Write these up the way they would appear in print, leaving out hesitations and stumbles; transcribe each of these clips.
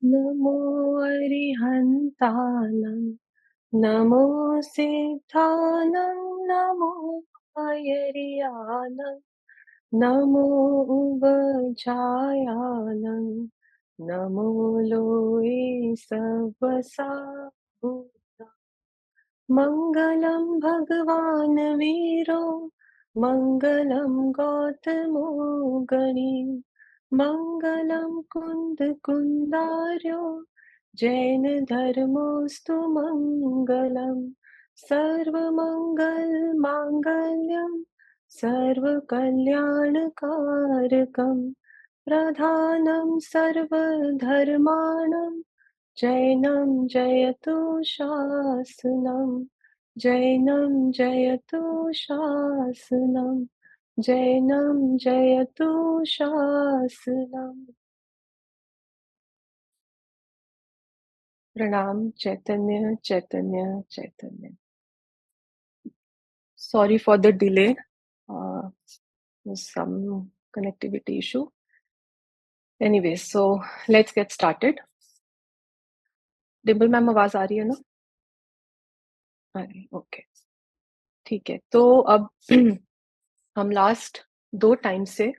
नमो अरिहन्तानं नमो सिद्धानं नमो आयर्यानं नमो उवजायानं नमो लोये सवसा मङ्गलं भगवान् वीरो मङ्गलं गौतमो गणी मङ्गलं कुन्दकुन्दार्यो जैनधर्मोऽस्तु मङ्गलम् सर्वमङ्गलमाङ्गल्यं सर्वकल्याणकारकं प्रधानं सर्वधर्माणां जैनं जयतु शासनम् जैनं जयतु शासनम् जैनं जयतु शासनम्। प्रणाम चैतन्य चैतन्य चैतन्य। Sorry for the delay. Uh, some connectivity issue. Anyway, so let's get started. Dimple ma'am आवाज आ रही है ना? आ रही, ओके, ठीक है। तो अब हम लास्ट 2 टाइम से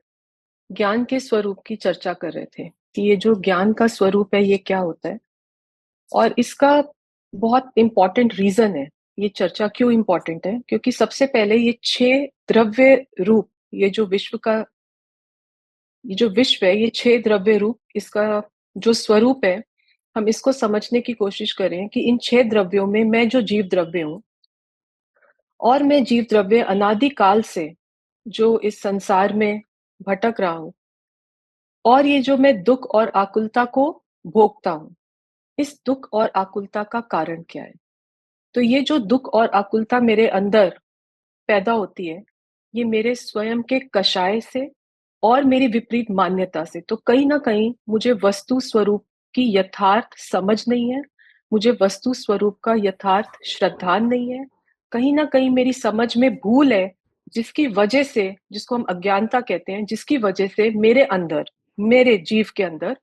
ज्ञान के स्वरूप की चर्चा कर रहे थे कि ये जो ज्ञान का स्वरूप है ये क्या होता है और इसका बहुत इंपॉर्टेंट रीजन है। ये चर्चा क्यों इंपॉर्टेंट है? क्योंकि सबसे पहले ये 6 द्रव्य रूप, ये जो विश्व का, ये जो विश्व है, ये 6 द्रव्य रूप, इसका जो स्वरूप है, हम इसको समझने की कोशिश करें कि इन 6 द्रव्यों में मैं जो जीव द्रव्य हूं और मैं जीव द्रव्य अनादि काल से जो इस संसार में भटक रहा हूं और ये जो मैं दुख और आकुलता को भोगता हूं, इस दुख और आकुलता का कारण क्या है? तो ये जो दुख और आकुलता मेरे अंदर पैदा होती है, ये मेरे स्वयं के कषाय से और मेरी विपरीत मान्यता से। तो कहीं ना कहीं मुझे वस्तु स्वरूप की यथार्थ समझ नहीं है, मुझे वस्तु स्वरूप का यथार्थ श्रद्धान नहीं है। कहीं ना कहीं मेरी समझ में भूल है, जिसकी वजह से, जिसको हम अज्ञानता कहते हैं, जिसकी वजह से मेरे अंदर, मेरे जीव के अंदर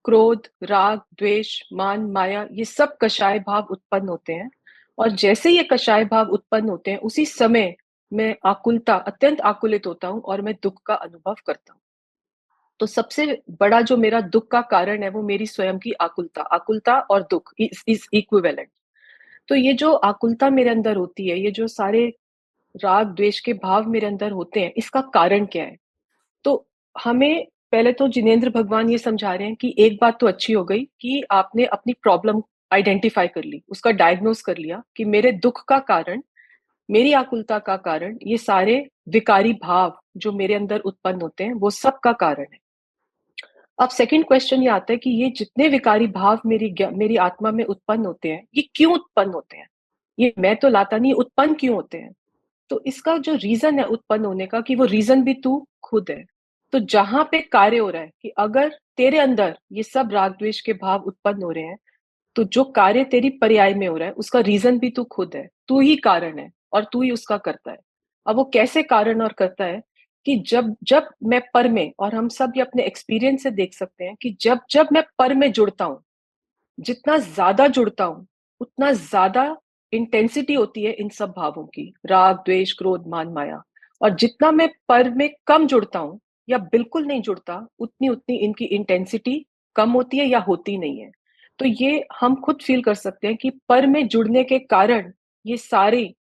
क्रोध, राग, द्वेष, मान, माया, ये सब कषाय भाव उत्पन्न होते हैं। और जैसे ये कषाय भाव उत्पन्न होते हैं, उसी समय मैं आकुलता, अत्यंत आकुलित होता हूं और मैं दुख का अनुभव करता हूं। तो सबसे बड़ा जो मेरा दुख का कारण है वो मेरी स्वयं की आकुलता, आकुलता और दुख इज इक्विवेलेंट। तो ये जो आकुलता मेरे अंदर होती है, ये जो सारे राग द्वेष के भाव मेरे अंदर होते हैं, इसका कारण क्या है? तो हमें पहले तो जिनेंद्र भगवान ये समझा रहे हैं कि एक बात तो अच्छी हो गई कि आपने अपनी प्रॉब्लम आइडेंटिफाई कर ली, उसका डायग्नोस कर लिया कि मेरे दुख का कारण, मेरी आकुलता का कारण, ये सारे विकारी भाव जो मेरे अंदर उत्पन्न होते हैं, वो सब का कारण है। अब सेकंड क्वेश्चन ये आता है कि ये जितने विकारी भाव मेरी आत्मा में उत्पन्न होते हैं, ये क्यों उत्पन्न होते हैं? ये मैं तो लाता नहीं, उत्पन्न क्यों होते हैं? तो इसका जो रीजन है उत्पन्न होने का, कि वो रीजन भी तू खुद है। तो जहां पे कार्य हो रहा है कि अगर तेरे अंदर ये सब राग द्वेष के भाव उत्पन्न हो रहे हैं, तो जो कार्य तेरी पर्याय में हो रहा है उसका रीजन भी तू खुद है, तू ही कारण है और तू ही उसका करता है। अब वो कैसे कारण और करता है? कि जब जब मैं पर में, और हम सब ये अपने एक्सपीरियंस से देख सकते हैं कि जब जब मैं पर में जुड़ता हूं, जितना ज्यादा जुड़ता हूं, उतना ज्यादा इंटेंसिटी होती है इन सब भावों की, राग द्वेष क्रोध मान माया। और जितना मैं पर में कम जुड़ता हूं या बिल्कुल नहीं जुड़ता, उतनी उतनी इनकी इंटेंसिटी कम होती है या होती नहीं है। तो ये हम खुद फील कर सकते हैं कि पर में जुड़ने के कारण ये सारे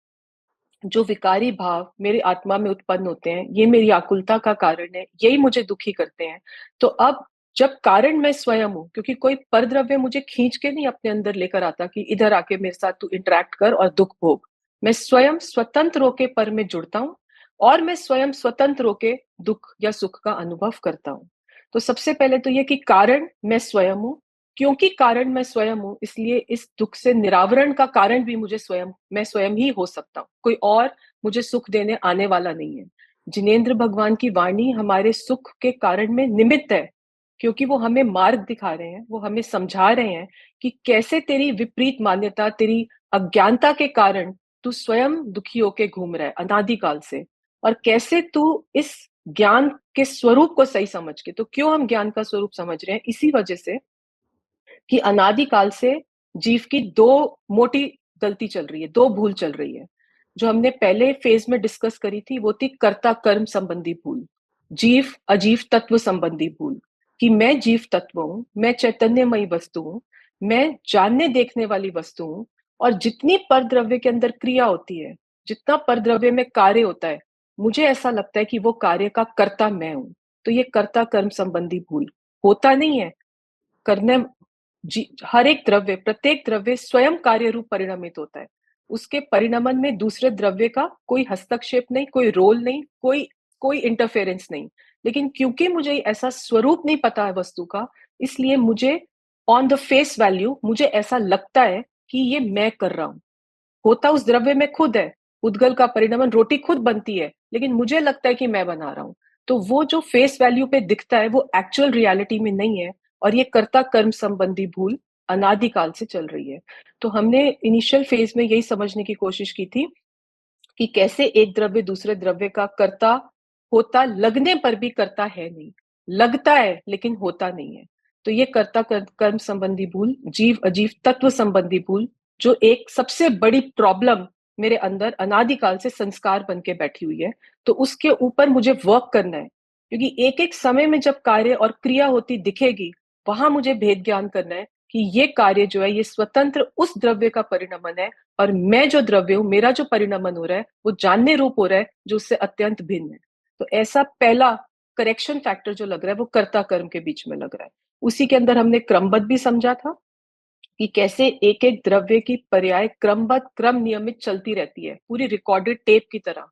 जो विकारी भाव मेरे आत्मा में उत्पन्न होते हैं, ये मेरी आकुलता का कारण है, यही मुझे दुखी करते हैं। तो अब जब कारण मैं स्वयं हूं, क्योंकि कोई परद्रव्य मुझे खींच के नहीं अपने अंदर लेकर आता कि इधर आके मेरे साथ तू इंटरेक्ट कर और दुख भोग। मैं स्वयं स्वतंत्र होके पर में जुड़ता हूं और मैं स्वयं स्वतंत्र होके दुख या सुख का अनुभव करता हूं। तो सबसे पहले तो ये कि कारण मैं स्वयं हूं, क्योंकि कारण मैं स्वयं हूं, इसलिए इस दुख से निरावरण का कारण भी मुझे स्वयं, मैं स्वयं ही हो सकता हूं, कोई और मुझे सुख देने आने वाला नहीं है। जिनेंद्र भगवान की वाणी हमारे सुख के कारण में निमित्त है, क्योंकि वो हमें मार्ग दिखा रहे हैं, वो हमें समझा रहे हैं कि कैसे तेरी विपरीत मान्यता, तेरी अज्ञानता के कारण तू स्वयं दुखी होके घूम रहा है अनादिकाल से, और कैसे तू इस ज्ञान के स्वरूप को सही समझ के, तो क्यों हम ज्ञान का स्वरूप समझ रहे हैं? इसी वजह से कि अनादिकाल से जीव की दो मोटी गलती चल रही है, दो भूल चल रही है। जो हमने पहले फेज में डिस्कस करी थी वो थी कर्ता कर्म संबंधी भूल, जीव अजीव तत्व संबंधी भूल, कि मैं जीव तत्व हूं, मैं चैतन्यमयी वस्तु हूं, मैं जानने देखने वाली वस्तु हूं, और जितनी परद्रव्य के अंदर क्रिया होती है, जितना परद्रव्य में कार्य होता है, मुझे ऐसा लगता है कि वो कार्य का कर्ता मैं हूं। तो ये कर्ता कर्म संबंधी भूल होता नहीं है। करने हर एक द्रव्य, प्रत्येक द्रव्य स्वयं कार्य रूप परिणमित होता है। उसके परिणमन में दूसरे द्रव्य का कोई हस्तक्षेप नहीं, कोई रोल नहीं, कोई कोई इंटरफेरेंस नहीं। लेकिन क्योंकि मुझे ऐसा स्वरूप नहीं पता है वस्तु का, इसलिए मुझे ऑन द फेस वैल्यू मुझे ऐसा लगता है कि ये मैं कर रहा हूं। होता उस द्रव्य में खुद है, उद्गल का परिणमन, रोटी खुद बनती है, लेकिन मुझे लगता है कि मैं बना रहा हूं। तो वो जो फेस वैल्यू पे दिखता है वो एक्चुअल रियलिटी में नहीं है। और ये कर्ता कर्म संबंधी भूल अनादिकाल से चल रही है। तो हमने इनिशियल फेज में यही समझने की कोशिश की थी कि कैसे एक द्रव्य दूसरे द्रव्य का कर्ता होता लगने पर भी कर्ता है नहीं, लगता है लेकिन होता नहीं है। तो ये कर्ता कर्म संबंधी भूल, जीव अजीव तत्व संबंधी भूल, जो एक सबसे बड़ी प्रॉब्लम मेरे अंदर अनादिकाल से संस्कार बन के बैठी हुई है। तो उसके ऊपर मुझे वर्क करना है, क्योंकि एक एक समय में जब कार्य और क्रिया होती दिखेगी, वहां मुझे भेद ज्ञान करना है कि ये कार्य जो है ये स्वतंत्र उस द्रव्य का परिणमन है, और मैं जो द्रव्य हूं, मेरा जो परिणमन हो रहा है वो जानने रूप हो रहा है जो उससे अत्यंत भिन्न है। तो ऐसा पहला करेक्शन फैक्टर जो लग रहा है वो कर्ता कर्म के बीच में लग रहा है। उसी के अंदर हमने क्रमबद्ध भी समझा था कि कैसे एक एक द्रव्य की पर्याय क्रमबद्ध क्रम नियमित चलती रहती है, पूरी रिकॉर्डेड टेप की तरह।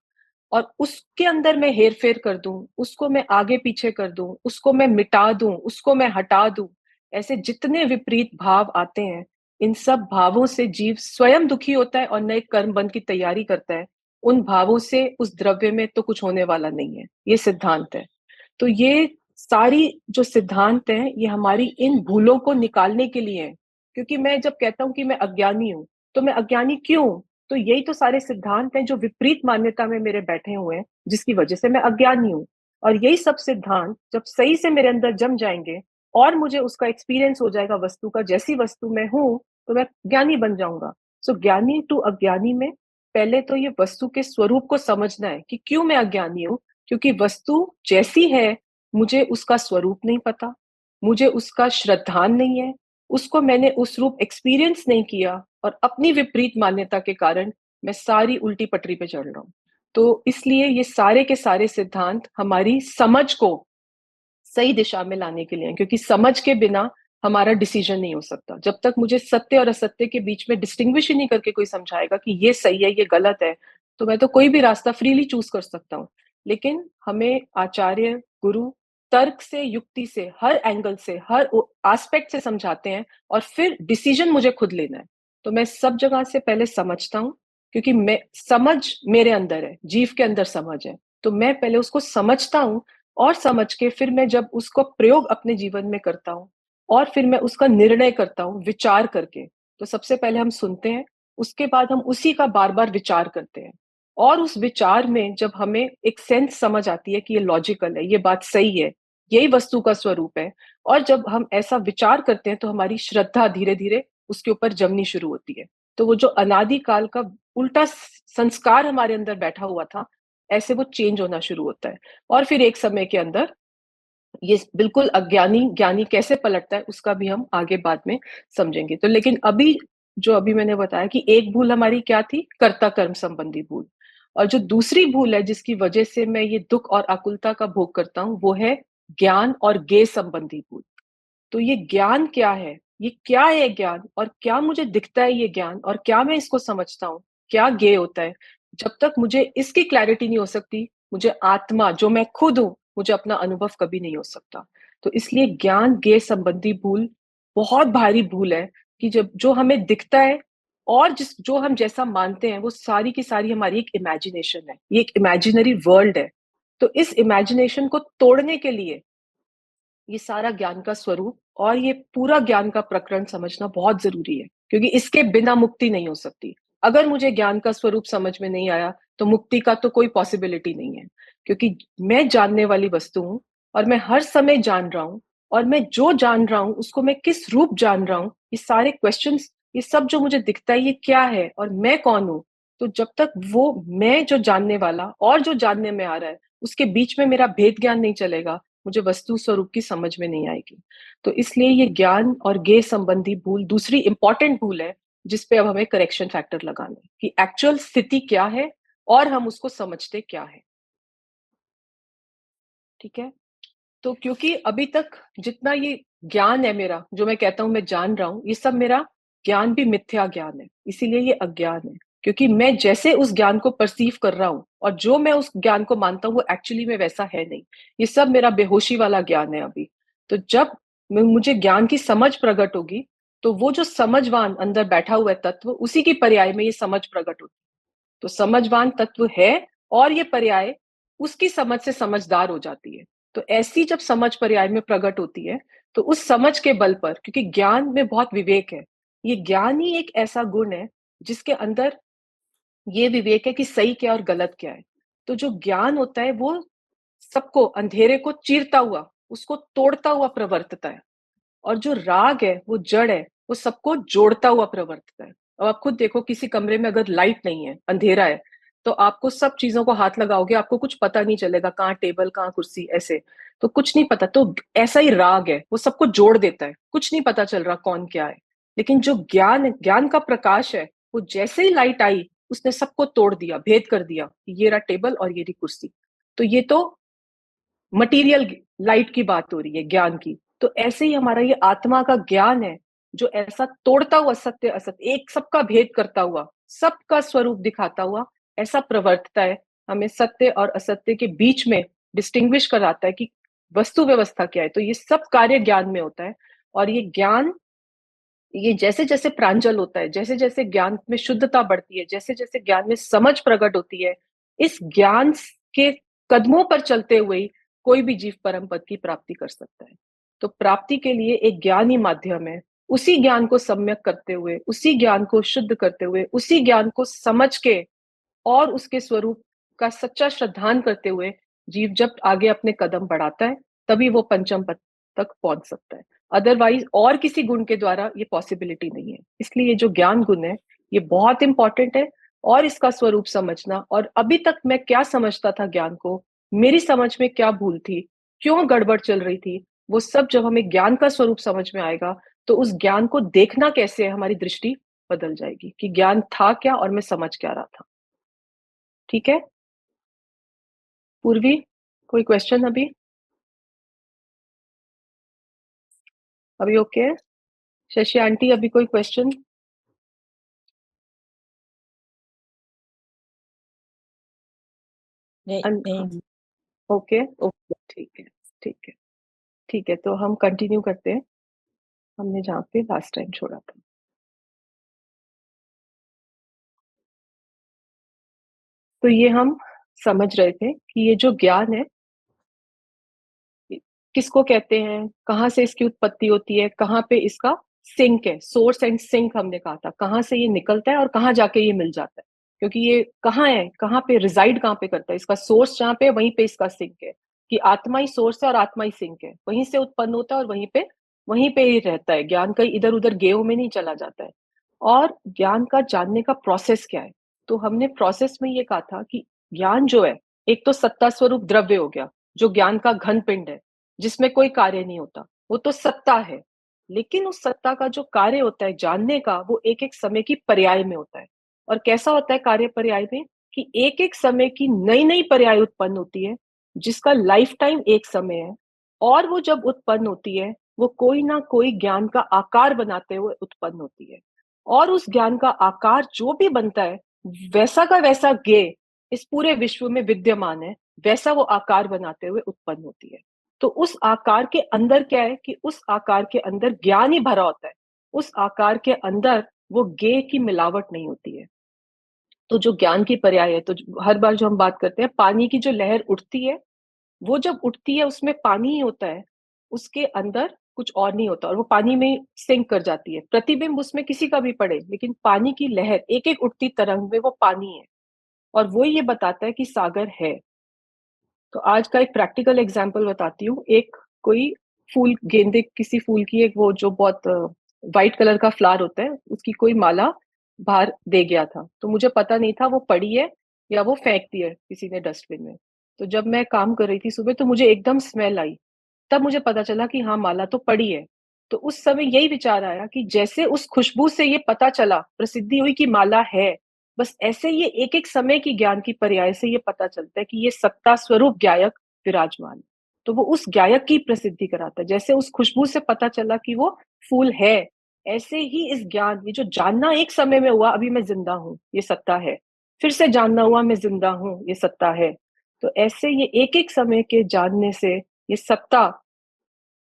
और उसके अंदर मैं हेर फेर कर दूं, उसको मैं आगे पीछे कर दूं, उसको मैं मिटा दूं, उसको मैं हटा दूं, ऐसे जितने विपरीत भाव आते हैं, इन सब भावों से जीव स्वयं दुखी होता है और नए कर्म बंध की तैयारी करता है। उन भावों से उस द्रव्य में तो कुछ होने वाला नहीं है, ये सिद्धांत है। तो ये सारी जो सिद्धांत है ये हमारी इन भूलों को निकालने के लिए है। क्योंकि मैं जब कहता हूं कि मैं अज्ञानी हूं, तो मैं अज्ञानी क्यों? तो यही तो सारे सिद्धांत हैं जो विपरीत मान्यता में मेरे बैठे हुए हैं, जिसकी वजह से मैं अज्ञानी हूं। और यही सब सिद्धांत जब सही से मेरे अंदर जम जाएंगे और मुझे उसका एक्सपीरियंस हो जाएगा वस्तु का, जैसी वस्तु मैं हूं, तो मैं ज्ञानी बन जाऊंगा। सो ज्ञानी टू अज्ञानी में पहले तो ये वस्तु के स्वरूप को समझना है कि क्यों मैं अज्ञानी हूं। क्योंकि वस्तु जैसी है, मुझे उसका स्वरूप नहीं पता, मुझे उसका श्रद्धान नहीं है, उसको मैंने उस रूप एक्सपीरियंस नहीं किया, और अपनी विपरीत मान्यता के कारण मैं सारी उल्टी पटरी पे चढ़ रहा हूं। तो इसलिए ये सारे के सारे सिद्धांत हमारी समझ को सही दिशा में लाने के लिए हैं, क्योंकि समझ के बिना हमारा डिसीजन नहीं हो सकता। जब तक मुझे सत्य और असत्य के बीच में डिस्टिंग्विश ही नहीं करके कोई समझाएगा कि ये सही है ये गलत है, तो मैं तो कोई भी रास्ता फ्रीली चूज कर सकता हूँ। लेकिन हमें आचार्य गुरु तर्क से, युक्ति से, हर एंगल से, हर एस्पेक्ट से समझाते हैं, और फिर डिसीजन मुझे खुद लेना है। तो मैं सब जगह से पहले समझता हूँ, क्योंकि मैं समझ मेरे अंदर है, जीव के अंदर समझ है। तो मैं पहले उसको समझता हूँ, और समझ के फिर मैं जब उसको प्रयोग अपने जीवन में करता हूँ, और फिर मैं उसका निर्णय करता हूँ विचार करके। तो सबसे पहले हम सुनते हैं, उसके बाद हम उसी का बार बार विचार करते हैं। और उस विचार में जब हमें एक सेंस समझ आती है कि ये लॉजिकल है, ये बात सही है, यही वस्तु का स्वरूप है, और जब हम ऐसा विचार करते हैं तो हमारी श्रद्धा धीरे धीरे उसके ऊपर जमनी शुरू होती है। तो वो जो अनादिकाल का उल्टा संस्कार हमारे अंदर बैठा हुआ था, ऐसे वो चेंज होना शुरू होता है। और फिर एक समय के अंदर ये बिल्कुल अज्ञानी ज्ञानी कैसे पलटता है उसका भी हम आगे बाद में समझेंगे। तो लेकिन अभी जो अभी मैंने बताया कि एक भूल हमारी क्या थी, कर्ता कर्म संबंधी भूल। और जो दूसरी भूल है जिसकी वजह से मैं ये दुख और आकुलता का भोग करता हूँ, वो है ज्ञान और ज्ञेय संबंधी भूल। तो ये ज्ञान क्या है, ये क्या है ज्ञान, और क्या मुझे दिखता है ये ज्ञान, और क्या मैं इसको समझता हूँ, क्या ज्ञेय होता है? जब तक मुझे इसकी क्लैरिटी नहीं हो सकती, मुझे आत्मा जो मैं खुद हूं, मुझे अपना अनुभव कभी नहीं हो सकता। तो इसलिए ज्ञान ज्ञेय संबंधी भूल बहुत भारी भूल है, कि जब जो हमें दिखता है और जिस जो हम जैसा मानते हैं वो सारी की सारी हमारी एक इमेजिनेशन है, ये एक इमेजिनरी वर्ल्ड है। तो इस इमेजिनेशन को तोड़ने के लिए ये सारा ज्ञान का स्वरूप और ये पूरा ज्ञान का प्रकरण समझना बहुत जरूरी है, क्योंकि इसके बिना मुक्ति नहीं हो सकती। अगर मुझे ज्ञान का स्वरूप समझ में नहीं आया तो मुक्ति का तो कोई पॉसिबिलिटी नहीं है, क्योंकि मैं जानने वाली वस्तु हूं, और मैं हर समय जान रहा हूं। और मैं जो जान रहा हूं उसको मैं किस रूप जान रहा हूं, ये सारे क्वेश्चंस, ये सब जो मुझे दिखता है ये क्या है और मैं कौन हूं। तो जब तक वो मैं जो जानने वाला और जो जानने में आ रहा है उसके बीच में मेरा भेद ज्ञान नहीं चलेगा, मुझे वस्तु स्वरूप की समझ में नहीं आएगी। तो इसलिए ये ज्ञान और ज्ञेय संबंधी भूल दूसरी इंपॉर्टेंट भूल है, जिसपे अब हमें करेक्शन फैक्टर लगाना है कि एक्चुअल स्थिति क्या है और हम उसको समझते क्या है। ठीक है। तो क्योंकि अभी तक जितना ये ज्ञान है मेरा, जो मैं कहता हूं मैं जान रहा हूं, ये सब मेरा ज्ञान भी मिथ्या ज्ञान है, इसीलिए ये अज्ञान है। क्योंकि मैं जैसे उस ज्ञान को परसीव कर रहा हूं और जो मैं उस ज्ञान को मानता हूं वो एक्चुअली में वैसा है नहीं। ये सब मेरा बेहोशी वाला ज्ञान है अभी। तो जब मुझे ज्ञान की समझ प्रकट होगी, तो वो जो समझवान अंदर बैठा हुआ है तत्व, उसी की पर्याय में ये समझ प्रकट होगी। तो समझवान तत्व है और ये पर्याय उसकी समझ से समझदार हो जाती है। तो ऐसी जब समझ पर्याय में प्रकट होती है, तो उस समझ के बल पर, क्योंकि ज्ञान में बहुत विवेक है, ये ज्ञान ही एक ऐसा गुण है जिसके अंदर ये विवेक है कि सही क्या और गलत क्या है। तो जो ज्ञान होता है वो सबको, अंधेरे को चीरता हुआ, उसको तोड़ता हुआ प्रवर्तता है। और जो राग है वो जड़ है, वो सबको जोड़ता हुआ प्रवर्तित है। अब आप खुद देखो, किसी कमरे में अगर लाइट नहीं है, अंधेरा है, तो आपको सब चीजों को हाथ लगाओगे, आपको कुछ पता नहीं चलेगा, कहाँ टेबल कहाँ कुर्सी, ऐसे तो कुछ नहीं पता। तो ऐसा ही राग है, वो सबको जोड़ देता है, कुछ नहीं पता चल रहा कौन क्या है। लेकिन जो ज्ञान है, ज्ञान का प्रकाश है, वो जैसे ही लाइट आई उसने सबको तोड़ दिया, भेद कर दिया, ये रहा टेबल और ये रही कुर्सी। तो ये तो मटीरियल लाइट की बात हो रही है, ज्ञान की। तो ऐसे ही हमारा ये आत्मा का ज्ञान है, जो ऐसा तोड़ता हुआ सत्य असत्य, एक सबका भेद करता हुआ, सबका स्वरूप दिखाता हुआ ऐसा प्रवर्तता है, हमें सत्य और असत्य के बीच में डिस्टिंग्विश कराता है कि वस्तु व्यवस्था क्या है। तो ये सब कार्य ज्ञान में होता है। और ये ज्ञान, ये जैसे जैसे प्रांजल होता है, जैसे जैसे ज्ञान में शुद्धता बढ़ती है, जैसे जैसे ज्ञान में समझ प्रकट होती है, इस ज्ञान के कदमों पर चलते हुए ही कोई भी जीव परम पद की प्राप्ति कर सकता है। तो प्राप्ति के लिए एक ज्ञान ही माध्यम है। उसी ज्ञान को सम्यक करते हुए, उसी ज्ञान को शुद्ध करते हुए, उसी ज्ञान को समझ के और उसके स्वरूप का सच्चा श्रद्धान करते हुए जीव जब आगे अपने कदम बढ़ाता है, तभी वो पंचम पद तक पहुंच सकता है। अदरवाइज और किसी गुण के द्वारा ये पॉसिबिलिटी नहीं है। इसलिए ये जो ज्ञान गुण है, ये बहुत इंपॉर्टेंट है। और इसका स्वरूप समझना, और अभी तक मैं क्या समझता था ज्ञान को, मेरी समझ में क्या भूल थी, क्यों गड़बड़ चल रही थी, वो सब जब हमें ज्ञान का स्वरूप समझ में आएगा, तो उस ज्ञान को देखना कैसे है, हमारी दृष्टि बदल जाएगी कि ज्ञान था क्या और मैं समझ क्या रहा था। ठीक है। पूर्वी, कोई क्वेश्चन अभी? अभी ओके है? शशि आंटी, अभी कोई क्वेश्चन? नहीं नहीं। ओके ओके, ठीक है, ठीक है, ठीक है। तो हम कंटिन्यू करते हैं, हमने जहाँ पे लास्ट टाइम छोड़ा था। तो ये हम समझ रहे थे कि ये जो ज्ञान है, किसको कहते हैं, कहाँ से इसकी उत्पत्ति होती है, कहाँ पे इसका सिंक है, सोर्स एंड सिंक हमने कहा था, कहाँ से ये निकलता है और कहाँ जाके ये मिल जाता है। क्योंकि ये कहाँ है, कहाँ पे रिजाइड, कहाँ पे करता है, इसका सोर्स जहाँ पे, वहीं पे इसका सिंक है। कि आत्मा ही सोर्स है और आत्मा ही सिंक है, वहीं से उत्पन्न होता है और वहीं पे ही रहता है। ज्ञान कहीं इधर उधर गेव में नहीं चला जाता है। और ज्ञान का जानने का प्रोसेस क्या है? तो हमने प्रोसेस में ये कहा था कि ज्ञान जो है, एक तो सत्ता स्वरूप द्रव्य हो गया, जो ज्ञान का घन पिंड है, जिसमें कोई कार्य नहीं होता, वो तो सत्ता है। लेकिन उस सत्ता का जो कार्य होता है जानने का, वो एक एक समय की पर्याय में होता है। और कैसा होता है कार्य पर्याय में? कि एक एक समय की नई नई पर्याय उत्पन्न होती है, जिसका लाइफ टाइम एक समय है। और वो जब उत्पन्न होती है, वो कोई ना कोई ज्ञान का आकार बनाते हुए उत्पन्न होती है। और उस ज्ञान का आकार जो भी बनता है, वैसा का वैसा ज्ञेय इस पूरे विश्व में विद्यमान है, वैसा वो आकार बनाते हुए उत्पन्न होती है। तो उस आकार के अंदर क्या है कि उस आकार के अंदर ज्ञान ही भरा होता है। उस आकार के अंदर वो ज्ञेय की मिलावट नहीं होती है। तो जो ज्ञान की पर्याय है, तो हर बार जो हम बात करते हैं, पानी की जो लहर उठती है, वो जब उठती है उसमें पानी ही होता है, उसके अंदर कुछ और नहीं होता, और वो पानी में सिंक कर जाती है। प्रतिबिंब उसमें किसी का भी पड़े, लेकिन पानी की लहर, एक एक उठती तरंग में वो पानी है। और वो ये बताता है कि सागर है। तो आज का एक प्रैक्टिकल एग्जाम्पल बताती हूँ। एक कोई फूल, गेंदे किसी फूल की एक वो जो बहुत वाइट कलर का फ्लावर होता है, उसकी कोई माला बाहर दे गया था। तो मुझे पता नहीं था वो पड़ी है या वो फेंक दी है किसी ने डस्टबिन में। तो जब मैं काम कर रही थी सुबह, तो मुझे एकदम स्मेल आई। तब मुझे पता चला कि हाँ, माला तो पड़ी है। तो उस समय यही विचार आया कि जैसे उस खुशबू से ये पता चला, प्रसिद्धि हुई कि माला है, बस ऐसे ये एक एक समय की ज्ञान की पर्याय से ये पता चलता है कि ये सत्ता स्वरूप गायक विराजमान। तो वो उस गायक की प्रसिद्धि कराता है। जैसे उस खुशबू से पता चला कि वो फूल है, ऐसे ही इस ज्ञान, ये जो जानना एक समय में हुआ, अभी मैं जिंदा हूं, ये सत्ता है। फिर से जानना हुआ, मैं जिंदा हूं, ये सत्ता है। तो ऐसे ये एक एक समय के जानने से ये सत्ता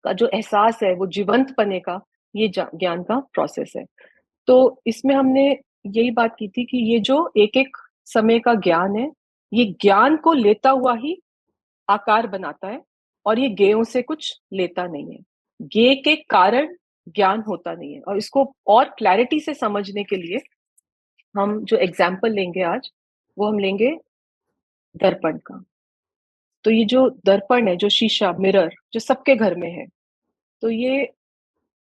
का जो एहसास है, वो जीवंत पने का, ये ज्ञान का प्रोसेस है। तो इसमें हमने यही बात की थी कि ये जो एक एक समय का ज्ञान है, ये ज्ञान को लेता हुआ ही आकार बनाता है, और ये ज्ञेयों से कुछ लेता नहीं है। ज्ञेय के कारण ज्ञान होता नहीं है। और इसको और क्लैरिटी से समझने के लिए हम जो एग्जाम्पल लेंगे आज, वो हम लेंगे दर्पण का। तो ये जो दर्पण है, जो शीशा, मिरर, जो सबके घर में है, तो ये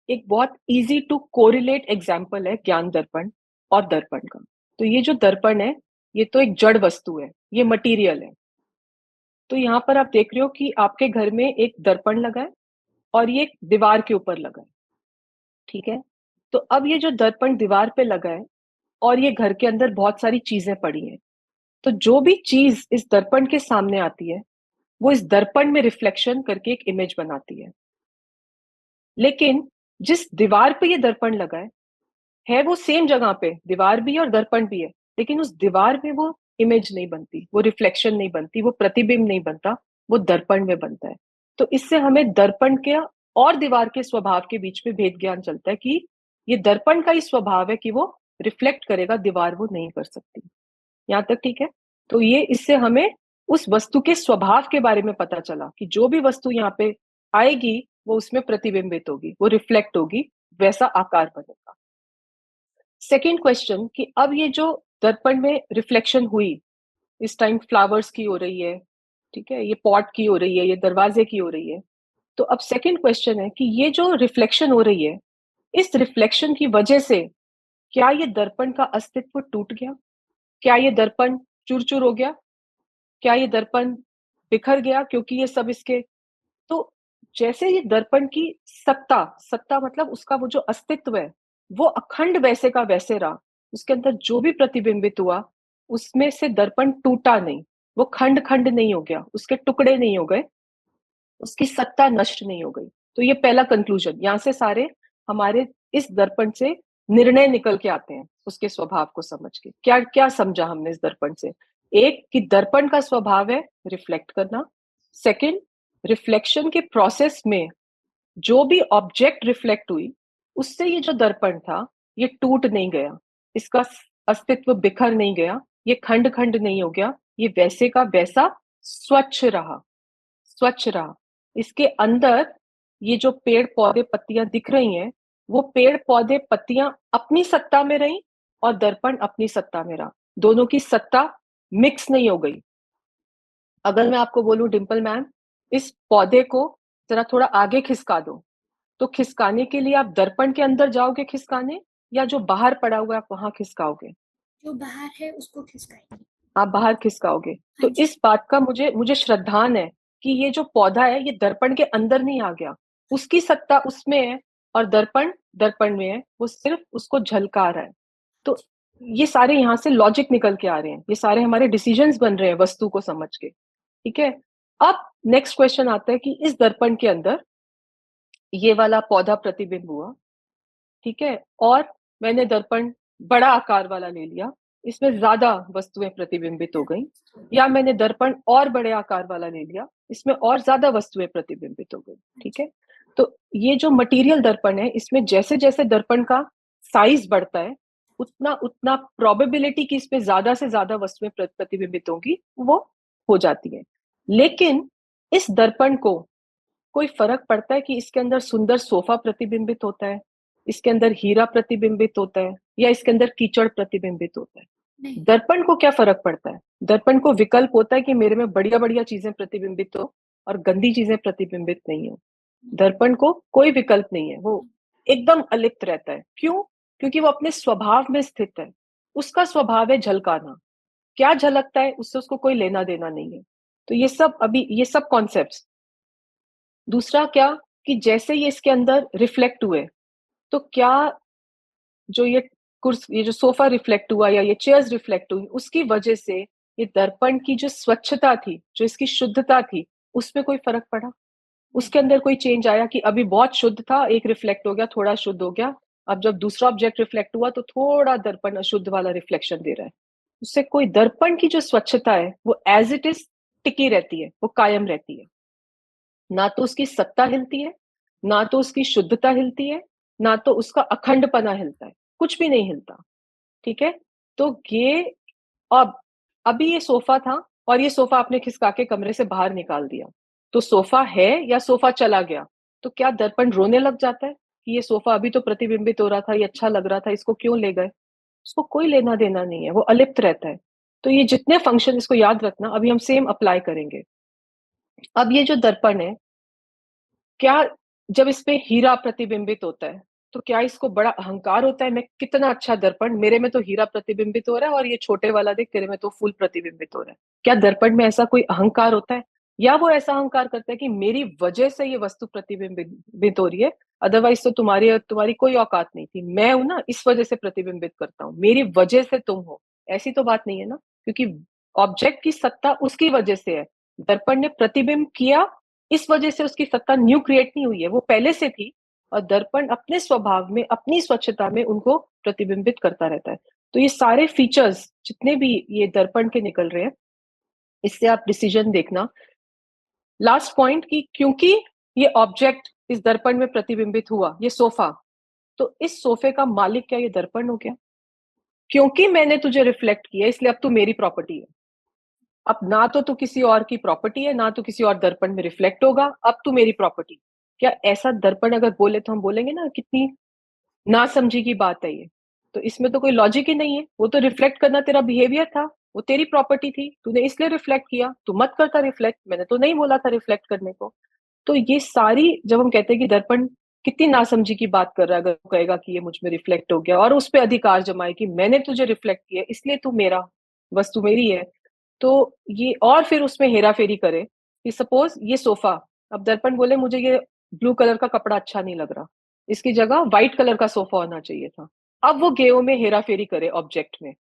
एक बहुत इजी टू कोरिलेट एग्जाम्पल है ज्ञान दर्पण और दर्पण का। तो ये जो दर्पण है, ये तो एक जड़ वस्तु है, ये मटेरियल है। तो यहाँ पर आप देख रहे हो कि आपके घर में एक दर्पण लगा है, और ये एक दीवार के ऊपर लगा है। ठीक है। तो अब ये जो दर्पण दीवार पे लगा है, और ये घर के अंदर बहुत सारी चीजें पड़ी हैं। तो जो भी चीज इस दर्पण के सामने आती है, वो इस दर्पण में रिफ्लेक्शन करके एक इमेज बनाती है। लेकिन जिस दीवार पे ये दर्पण लगा है वो सेम जगह पे, दीवार भी है और दर्पण भी है, लेकिन उस दीवार में वो इमेज नहीं बनती, वो रिफ्लेक्शन नहीं बनती, वो प्रतिबिंब नहीं बनता, वो दर्पण में बनता है। तो इससे हमें दर्पण के और दीवार के स्वभाव के बीच में भेद ज्ञान चलता है कि ये दर्पण का ही स्वभाव है कि वो रिफ्लेक्ट करेगा, दीवार वो नहीं कर सकती। यहाँ तक ठीक है। तो ये इससे हमें उस वस्तु के स्वभाव के बारे में पता चला कि जो भी वस्तु यहाँ पे आएगी, वो उसमें प्रतिबिंबित होगी, वो रिफ्लेक्ट होगी, वैसा आकार बनेगा। सेकेंड क्वेश्चन कि अब ये जो दर्पण में रिफ्लेक्शन हुई, इस टाइम फ्लावर्स की हो रही है, ठीक है, ये पॉट की हो रही है, ये दरवाजे की हो रही है। तो अब सेकेंड क्वेश्चन है कि ये जो रिफ्लेक्शन हो रही है, इस रिफ्लेक्शन की वजह से क्या ये दर्पण का अस्तित्व टूट गया? क्या ये दर्पण चूर चूर हो गया? क्या ये दर्पण बिखर गया क्योंकि ये सब इसके? तो जैसे ये दर्पण की सत्ता, सत्ता मतलब उसका वो जो अस्तित्व है, वो अखंड वैसे का वैसे रहा। उसके अंदर जो भी प्रतिबिंबित हुआ, उसमें से दर्पण टूटा नहीं, वो खंड खंड नहीं हो गया, उसके टुकड़े नहीं हो गए, उसकी सत्ता नष्ट नहीं हो गई। तो ये पहला कंक्लूजन, यहां से सारे हमारे इस दर्पण से निर्णय निकल के आते हैं, उसके स्वभाव को समझ के। क्या क्या समझा हमने इस दर्पण से? एक, कि दर्पण का स्वभाव है रिफ्लेक्ट करना। सेकंड, रिफ्लेक्शन के प्रोसेस में जो भी ऑब्जेक्ट रिफ्लेक्ट हुई, उससे ये जो दर्पण था, ये टूट नहीं गया, इसका अस्तित्व बिखर नहीं गया, ये खंड खंड नहीं हो गया, ये वैसे का वैसा स्वच्छ रहा, स्वच्छ रहा। इसके अंदर ये जो पेड़ पौधे पत्तियां दिख रही हैं, वो पेड़ पौधे पत्तियां अपनी सत्ता में रही, और दर्पण अपनी सत्ता में रहा। दोनों की सत्ता मिक्स नहीं हो गई। अगर मैं आपको बोलूं, डिम्पल मैम, इस पौधे को जरा थोड़ा आगे खिसका दो, तो खिसकाने के लिए आप दर्पण के अंदर जाओगे खिसकाने, या जो बाहर पड़ा हुआ है आप वहां खिसकाओगे? जो बाहर है उसको खिसकाएंगे। आप बाहर खिसकाओगे। हाँ तो जी। इस बात का मुझे मुझे श्रद्धान है कि ये जो पौधा है, ये दर्पण के अंदर नहीं आ गया, उसकी सत्ता उसमें है, और दर्पण दर्पण में है, वो सिर्फ उसको झलका रहा है। तो ये सारे यहाँ से लॉजिक निकल के आ रहे हैं, ये सारे हमारे डिसीजंस बन रहे हैं वस्तु को समझ के। ठीक है। अब नेक्स्ट क्वेश्चन आता है कि इस दर्पण के अंदर ये वाला पौधा प्रतिबिंब हुआ, ठीक है, और मैंने दर्पण बड़ा आकार वाला ले लिया, इसमें ज्यादा वस्तुएं प्रतिबिंबित हो गई, या मैंने दर्पण और बड़े आकार वाला ले लिया, इसमें और ज्यादा वस्तुएं प्रतिबिंबित हो गई। ठीक है। तो ये जो मटेरियल दर्पण है, इसमें जैसे जैसे दर्पण का साइज बढ़ता है, उतना उतना प्रोबेबिलिटी कि इसमें ज्यादा से ज्यादा वस्तुएं प्रतिबिंबित होंगी, वो हो जाती है। लेकिन इस दर्पण को कोई फर्क पड़ता है कि इसके अंदर सुंदर सोफा प्रतिबिंबित होता है, इसके अंदर हीरा प्रतिबिंबित होता है, या इसके अंदर कीचड़ प्रतिबिंबित होता है? नहीं। दर्पण को क्या फर्क पड़ता है? दर्पण को विकल्प होता है कि मेरे में बढ़िया बढ़िया चीजें प्रतिबिंबित हो और गंदी चीजें प्रतिबिंबित नहीं हो। दर्पण को कोई विकल्प नहीं है, वो एकदम अलिप्त रहता है। क्यों? क्योंकि वो अपने स्वभाव में स्थित है। उसका स्वभाव है झलकाना। क्या झलकता है उससे उसको कोई लेना देना नहीं है। तो ये सब कॉन्सेप्ट्स। दूसरा क्या, कि जैसे ये इसके अंदर रिफ्लेक्ट हुए, तो क्या जो ये जो सोफा रिफ्लेक्ट हुआ या ये चेयर्स रिफ्लेक्ट हुई, उसकी वजह से ये दर्पण की जो स्वच्छता थी, जो इसकी शुद्धता थी, उसमें कोई फर्क पड़ा? उसके अंदर कोई चेंज आया कि अभी बहुत शुद्ध था, एक रिफ्लेक्ट हो गया, थोड़ा शुद्ध हो गया, अब जब दूसरा ऑब्जेक्ट रिफ्लेक्ट हुआ तो थोड़ा दर्पण अशुद्ध वाला रिफ्लेक्शन दे रहा है? उससे कोई, दर्पण की जो स्वच्छता है वो एज इट इज टिकी रहती है, वो कायम रहती है। ना तो उसकी सत्ता हिलती है, ना तो उसकी शुद्धता हिलती है, ना तो उसका अखंडपना हिलता है, कुछ भी नहीं हिलता। ठीक है? तो ये, अब अभी ये सोफा था और ये सोफा आपने खिसका के कमरे से बाहर निकाल दिया, तो सोफा है या सोफा चला गया? तो क्या दर्पण रोने लग जाता है कि ये सोफा अभी तो प्रतिबिंबित हो रहा था, ये अच्छा लग रहा था, इसको क्यों ले गए? उसको कोई लेना देना नहीं है, वो अलिप्त रहता है। तो ये जितने फंक्शन, इसको याद रखना, अभी हम सेम अप्लाई करेंगे। अब ये जो दर्पण है, क्या, जब इसपे हीरा प्रतिबिंबित होता है, तो क्या इसको बड़ा अहंकार होता है, मैं कितना अच्छा दर्पण, मेरे में तो हीरा प्रतिबिंबित हो रहा है और ये छोटे वाला देख, तेरे में तो फूल प्रतिबिंबित हो रहा है? क्या दर्पण में ऐसा कोई अहंकार होता है? या वो ऐसा अहंकार करता है कि मेरी वजह से ये वस्तु प्रतिबिंबित हो रही है, अदरवाइज तो तुम्हारी तुम्हारी कोई औकात नहीं थी, मैं हूं ना, इस वजह से प्रतिबिंबित करता हूँ, मेरी वजह से तुम हो। ऐसी तो बात नहीं है ना, क्योंकि ऑब्जेक्ट की सत्ता उसकी वजह से है। दर्पण ने प्रतिबिंब किया, इस वजह से उसकी सत्ता न्यू क्रिएट नहीं हुई है, वो पहले से थी। और दर्पण अपने स्वभाव में, अपनी स्वच्छता में उनको प्रतिबिंबित करता रहता है। तो ये सारे फीचर्स जितने भी ये दर्पण के निकल रहे हैं, इससे आप डिसीजन देखना। लास्ट पॉइंट, कि क्योंकि ये ऑब्जेक्ट इस दर्पण में प्रतिबिंबित हुआ, ये सोफा, तो इस सोफे का मालिक क्या ये दर्पण हो गया? क्योंकि मैंने तुझे रिफ्लेक्ट किया, इसलिए अब तू मेरी प्रॉपर्टी है। अब ना तो तू किसी और की प्रॉपर्टी है, ना तो किसी और दर्पण में रिफ्लेक्ट होगा, अब तू मेरी प्रॉपर्टी। क्या ऐसा दर्पण अगर बोले तो हम बोलेंगे ना, कितनी ना समझी की बात है ये? तो इसमें तो कोई लॉजिक ही नहीं है। वो तो रिफ्लेक्ट करना तेरा बिहेवियर था, वो तेरी प्रॉपर्टी थी, तूने इसलिए रिफ्लेक्ट किया, तू मत करता रिफ्लेक्ट, मैंने तो नहीं बोला था रिफ्लेक्ट करने को। तो ये सारी, जब हम कहते हैं कि दर्पण कितनी नासमझी की बात कर रहा है, अगर वो कहेगा कि ये मुझ में रिफ्लेक्ट हो गया और उस पर अधिकार जमाए कि मैंने तुझे रिफ्लेक्ट किया इसलिए तू मेरा, वस्तु मेरी है। तो ये, और फिर उसमें हेरा फेरी करे कि सपोज ये सोफा, अब दर्पण बोले मुझे ये ब्लू कलर का कपड़ा अच्छा नहीं लग रहा, इसकी जगह व्हाइट कलर का सोफा होना चाहिए था। अब वो गेयो में हेरा फेरी करे ऑब्जेक्ट में,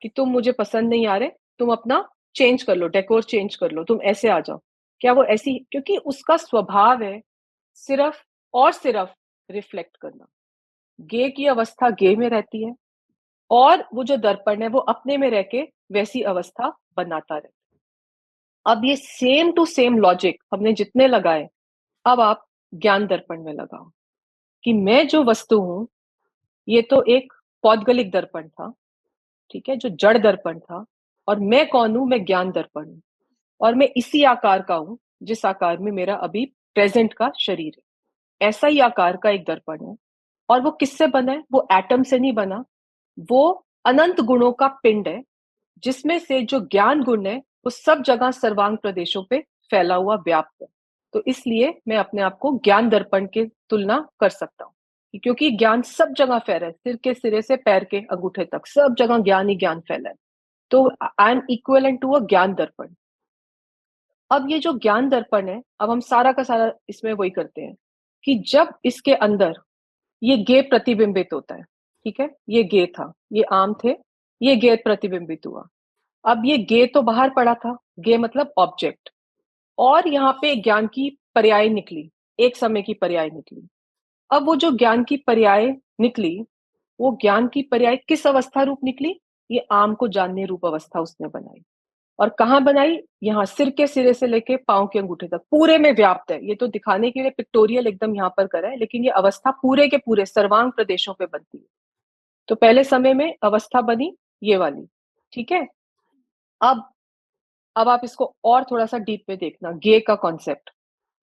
कि तुम मुझे पसंद नहीं आ रहे, तुम अपना चेंज कर लो, डेकोर चेंज कर लो, तुम ऐसे आ जाओ। क्या वो ऐसी, क्योंकि उसका स्वभाव है सिर्फ और सिर्फ रिफ्लेक्ट करना। गे की अवस्था गे में रहती है, और वो जो दर्पण है वो अपने में रह के वैसी अवस्था बनाता रहता है। अब ये सेम टू सेम लॉजिक हमने जितने लगाए, अब आप ज्ञान दर्पण में लगाओ, कि मैं जो वस्तु हूं, ये तो एक पौद्गलिक दर्पण था, ठीक है, जो जड़ दर्पण था। और मैं कौन हूं? मैं ज्ञान दर्पण हूं। और मैं इसी आकार का हूं जिस आकार में मेरा अभी प्रेजेंट का शरीर है, ऐसा ही आकार का एक दर्पण है। और वो किससे बना है? वो एटम से नहीं बना, वो अनंत गुणों का पिंड है, जिसमें से जो ज्ञान गुण है वो सब जगह सर्वांग प्रदेशों पे फैला हुआ व्याप्त है। तो इसलिए मैं अपने आप को ज्ञान दर्पण की तुलना कर सकता हूँ, क्योंकि ज्ञान सब जगह फैला है, सिर के सिरे से पैर के अंगूठे तक सब जगह ज्ञान ही ज्ञान फैला है। तो I am equal to a ज्ञान दर्पण। अब ये जो ज्ञान दर्पण है, अब हम सारा का सारा इसमें वही करते हैं, कि जब इसके अंदर ये गे प्रतिबिंबित होता है, ठीक है, ये गे था, ये आम थे, ये गे प्रतिबिंबित हुआ। अब ये गे तो बाहर पड़ा था, गे मतलब ऑब्जेक्ट, और यहाँ पे ज्ञान की पर्याय निकली, एक समय की पर्याय निकली। अब वो जो ज्ञान की पर्याय निकली, वो ज्ञान की पर्याय किस अवस्था रूप निकली? ये आम को जानने रूप अवस्था उसने बनाई। और कहाँ बनाई? यहाँ सिर के सिरे से लेके पांव के अंगूठे तक पूरे में व्याप्त है। ये तो दिखाने के लिए पिक्टोरियल एकदम यहाँ पर करा है, लेकिन ये अवस्था पूरे के पूरे सर्वांग प्रदेशों पे बनती है। तो पहले समय में अवस्था बनी ये वाली, ठीक है। अब अब आप इसको और थोड़ा सा डीप में देखना, गे का कॉन्सेप्ट।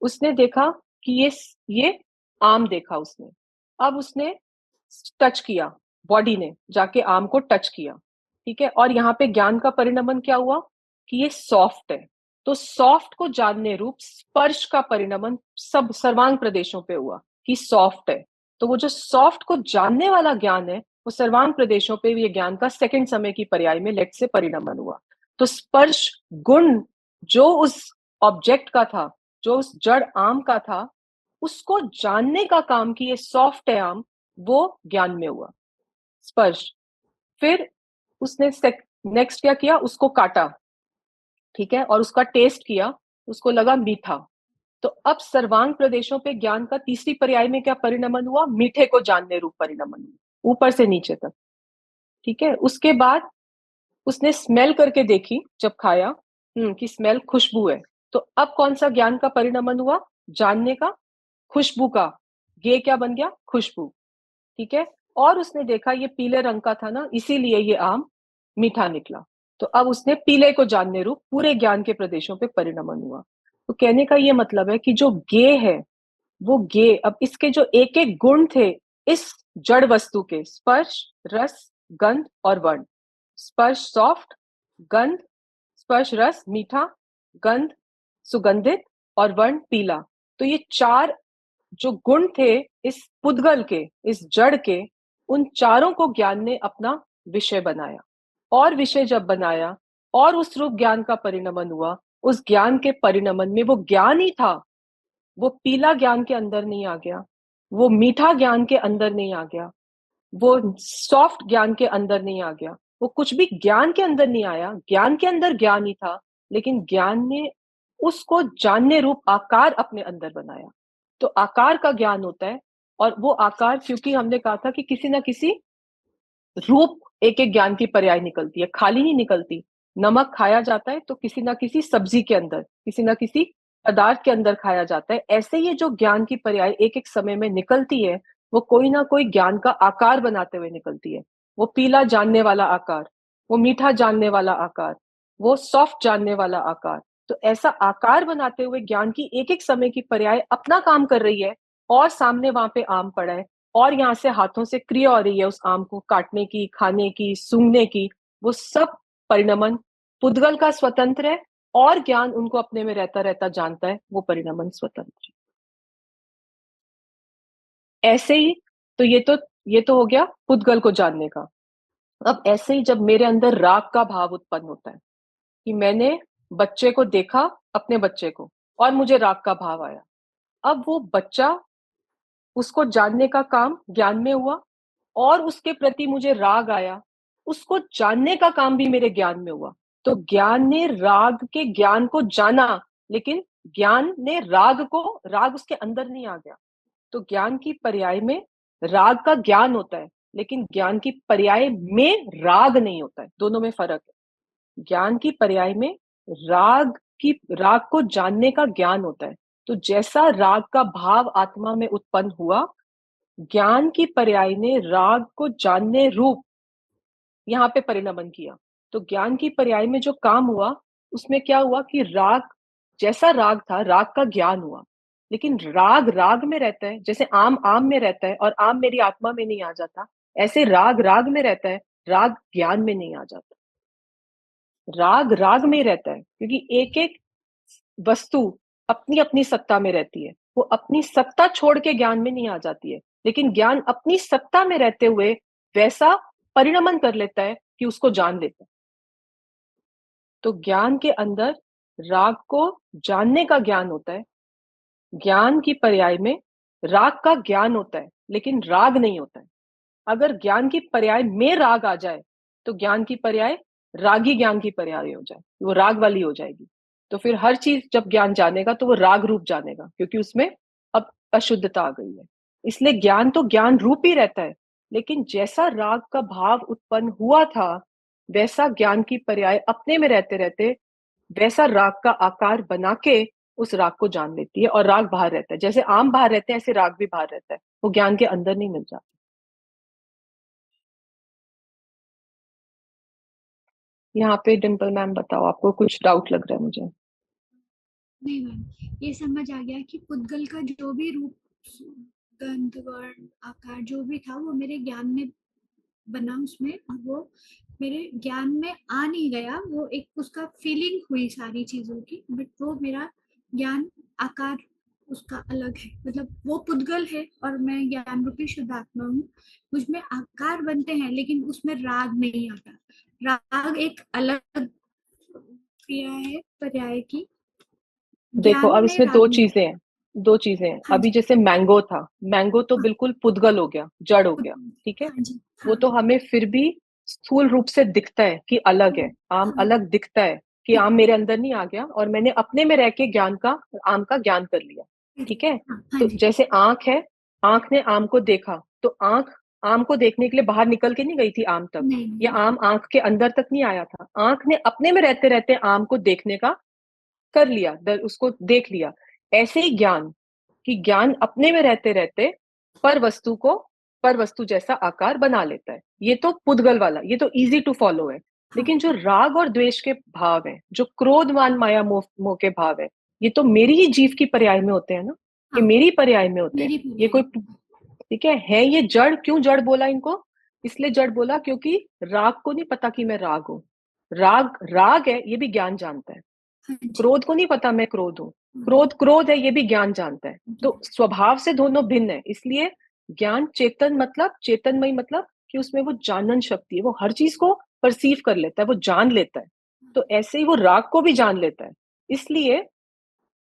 उसने देखा कि ये आम देखा उसने। अब उसने टच किया, बॉडी ने जाके आम को टच किया, ठीक है। और यहाँ पे ज्ञान का परिणमन क्या हुआ? कि ये सॉफ्ट है, तो सॉफ्ट को जानने रूप स्पर्श का परिणमन सब सर्वांग प्रदेशों पे हुआ कि सॉफ्ट है। तो वो जो सॉफ्ट को जानने वाला ज्ञान है वो सर्वांग प्रदेशों पे ये ज्ञान का सेकंड समय की पर्याय में लेट से परिणमन हुआ। तो स्पर्श गुण जो उस ऑब्जेक्ट का था, जो उस जड़ आम का था, उसको जानने का काम कि ये सॉफ्ट है आम, वो ज्ञान में हुआ स्पर्श। फिर उसने नेक्स्ट क्या किया, उसको काटा, ठीक है, और उसका टेस्ट किया, उसको लगा मीठा। तो अब सर्वांग प्रदेशों पे ज्ञान का तीसरी पर्याय में क्या परिणमन हुआ, मीठे को जानने रूप परिणमन हुआ, ऊपर से नीचे तक। ठीक है, उसके बाद उसने स्मेल करके देखी जब खाया, कि स्मेल खुशबू है। तो अब कौन सा ज्ञान का परिणमन हुआ, जानने का, खुशबू का। ये क्या बन गया, खुशबू। ठीक है, और उसने देखा ये पीले रंग का था ना, इसीलिए ये आम मीठा निकला। तो अब उसने पीले को जानने रूप पूरे ज्ञान के प्रदेशों पे परिणमन हुआ। तो कहने का ये मतलब है कि जो गे है वो गे, अब इसके जो एक एक गुण थे इस जड़ वस्तु के, स्पर्श, रस, गंध और वर्ण। स्पर्श सॉफ्ट, गंध, स्पर्श रस मीठा, गंध सुगंधित और वर्ण पीला। तो ये चार जो गुण थे इस पुद्गल के, इस जड़ के, उन चारों को ज्ञान ने अपना विषय बनाया। और विषय जब बनाया और उस रूप ज्ञान का परिणमन हुआ, उस ज्ञान के परिणमन में वो ज्ञान ही था, वो पीला ज्ञान के अंदर नहीं आ गया, वो मीठा ज्ञान के अंदर नहीं आ गया, वो सॉफ्ट ज्ञान के अंदर नहीं आ गया, वो कुछ भी ज्ञान के अंदर नहीं आया। ज्ञान के अंदर ज्ञान ही था, लेकिन ज्ञान ने उसको जानने रूप आकार अपने अंदर बनाया। तो आकार का ज्ञान होता है, और वो आकार, क्योंकि हमने कहा था कि किसी ना किसी रूप एक एक ज्ञान की पर्याय निकलती है, खाली नहीं निकलती। नमक खाया जाता है तो किसी ना किसी सब्जी के अंदर, किसी ना किसी पदार्थ के अंदर खाया जाता है। ऐसे ये जो ज्ञान की पर्याय एक एक समय में निकलती है, वो कोई ना कोई ज्ञान का आकार बनाते हुए निकलती है। वो पीला जानने वाला आकार, वो मीठा जानने वाला आकार, वो सॉफ्ट जानने वाला आकार। तो ऐसा आकार बनाते हुए ज्ञान की एक एक समय की पर्याय अपना काम कर रही है, और सामने वहां पे आम पड़ा है, और यहाँ से हाथों से क्रिया हो रही है उस आम को काटने की, खाने की, सूंघने की। वो सब परिणमन पुद्गल का स्वतंत्र है, और ज्ञान उनको अपने में रहता रहता जानता है, वो परिणमन स्वतंत्र है। ऐसे ही, तो ये तो हो गया पुद्गल को जानने का। अब ऐसे ही जब मेरे अंदर राग का भाव उत्पन्न होता है कि मैंने बच्चे को देखा, अपने बच्चे को, और मुझे राग का भाव आया, अब वो बच्चा, उसको जानने का काम ज्ञान में हुआ, और उसके प्रति मुझे राग आया, उसको जानने का काम भी मेरे ज्ञान में हुआ। तो ज्ञान ने राग के ज्ञान को जाना, लेकिन ज्ञान ने राग उसके अंदर नहीं आ गया। तो ज्ञान की पर्याय में राग का ज्ञान होता है, लेकिन ज्ञान की पर्याय में राग नहीं होता है, दोनों में फर्क है। ज्ञान की पर्याय में राग को जानने का ज्ञान होता है। तो जैसा राग का भाव आत्मा में उत्पन्न हुआ, ज्ञान की पर्याय ने राग को जानने रूप यहाँ पे परिणमन किया। तो ज्ञान की पर्याय में जो काम हुआ, उसमें क्या हुआ कि राग, जैसा राग था, राग का ज्ञान हुआ। लेकिन राग राग में रहता है, जैसे आम आम में रहता है और आम मेरी आत्मा में नहीं आ जाता, ऐसे राग राग में रहता है, राग ज्ञान में नहीं आ जाता। राग राग में रहता है, क्योंकि एक एक वस्तु अपनी अपनी सत्ता में रहती है, वो अपनी सत्ता छोड़ के ज्ञान में नहीं आ जाती है। लेकिन ज्ञान अपनी सत्ता में रहते हुए वैसा परिणमन कर लेता है कि उसको जान लेता है। तो ज्ञान के अंदर राग को जानने का ज्ञान होता है, ज्ञान की पर्याय में राग का ज्ञान होता है, लेकिन राग नहीं होता है। अगर ज्ञान की पर्याय में राग आ जाए, तो ज्ञान की पर्याय रागी ज्ञान की पर्याय हो जाए, वो राग वाली हो जाएगी। तो फिर हर चीज जब ज्ञान जानेगा तो वो राग रूप जानेगा, क्योंकि उसमें अब अशुद्धता आ गई है। इसलिए ज्ञान तो ज्ञान रूप ही रहता है, लेकिन जैसा राग का भाव उत्पन्न हुआ था, वैसा ज्ञान की पर्याय अपने में रहते रहते वैसा राग का आकार बना के उस राग को जान लेती है, और राग बाहर रहता है। जैसे आम बाहर रहते हैं, ऐसे राग भी बाहर रहता है, वो ज्ञान के अंदर नहीं मिल जाता। यहाँ पे डिम्पल मैम बताओ, आपको कुछ डाउट लग रहा है मुझे। नहीं मैम, ये समझ आ गया कि पुद्गल का जो भी रूप, गंध, वर्ण, आकार जो भी था वो मेरे ज्ञान में बना उसमें, और वो मेरे ज्ञान में आ नहीं गया। वो एक उसका फीलिंग हुई सारी चीजों की, बट वो मेरा ज्ञान आकार उसका अलग है। मतलब वो पुद्गल है और मैं ज्ञान रूपी शुद्धात्मा हूँ। मुझमें आकार बनते हैं लेकिन उसमें राग नहीं आता। राग एक अलग क्रिया है पर्याय की। देखो, ज्ञान अब में इसमें राग नहीं है। दो चीजें हैं। हाँ अभी जी। जैसे मैंगो था, मैंगो तो हाँ बिल्कुल पुद्गल हो गया, जड़ हो गया, ठीक है। हाँ जी। वो हाँ तो हमें फिर भी स्थूल रूप से दिखता है कि अलग है, आम हाँ अलग दिखता है कि आम मेरे अंदर नहीं आ गया और मैंने अपने में रह के ज्ञान का, आम का ज्ञान कर लिया, ठीक है। हाँ हाँ तो जी। जैसे आंख है, आंख ने आम को देखा, तो आंख आम को देखने के लिए बाहर निकल के नहीं गई थी आम तक, नहीं या नहीं। आम आंख के अंदर तक नहीं आया था। आंख ने अपने में रहते रहते आम को देखने का कर लिया, उसको देख लिया। ऐसे ही ज्ञान, कि ज्ञान अपने में रहते रहते पर वस्तु को पर वस्तु जैसा आकार बना लेता है। ये तो पुद्गल वाला, ये तो इजी टू फॉलो है। हाँ लेकिन जो राग और द्वेष के भाव है, जो क्रोध मान माया मोह मोह के भाव है, ये तो मेरी ही जीव की पर्याय में होते हैं ना, ये हाँ मेरी पर्याय में होते हैं। मेरी ये पर्याय। कोई, ठीक है ये जड़। क्यों जड़ बोला इनको? इसलिए जड़ बोला क्योंकि राग को नहीं पता कि मैं राग हूं। राग राग है, ये भी ज्ञान जानता है। हाँ जी। क्रोध को नहीं पता मैं क्रोध हूं। हाँ क्रोध क्रोध है, ये भी ज्ञान जानता है। जी। तो स्वभाव से दोनों भिन्न है। इसलिए ज्ञान चेतन, मतलब चेतनमय, मतलब कि उसमें वो जानन शक्ति है, वो हर चीज को परसीव कर लेता है, वो जान लेता है। तो ऐसे ही वो राग को भी जान लेता है। इसलिए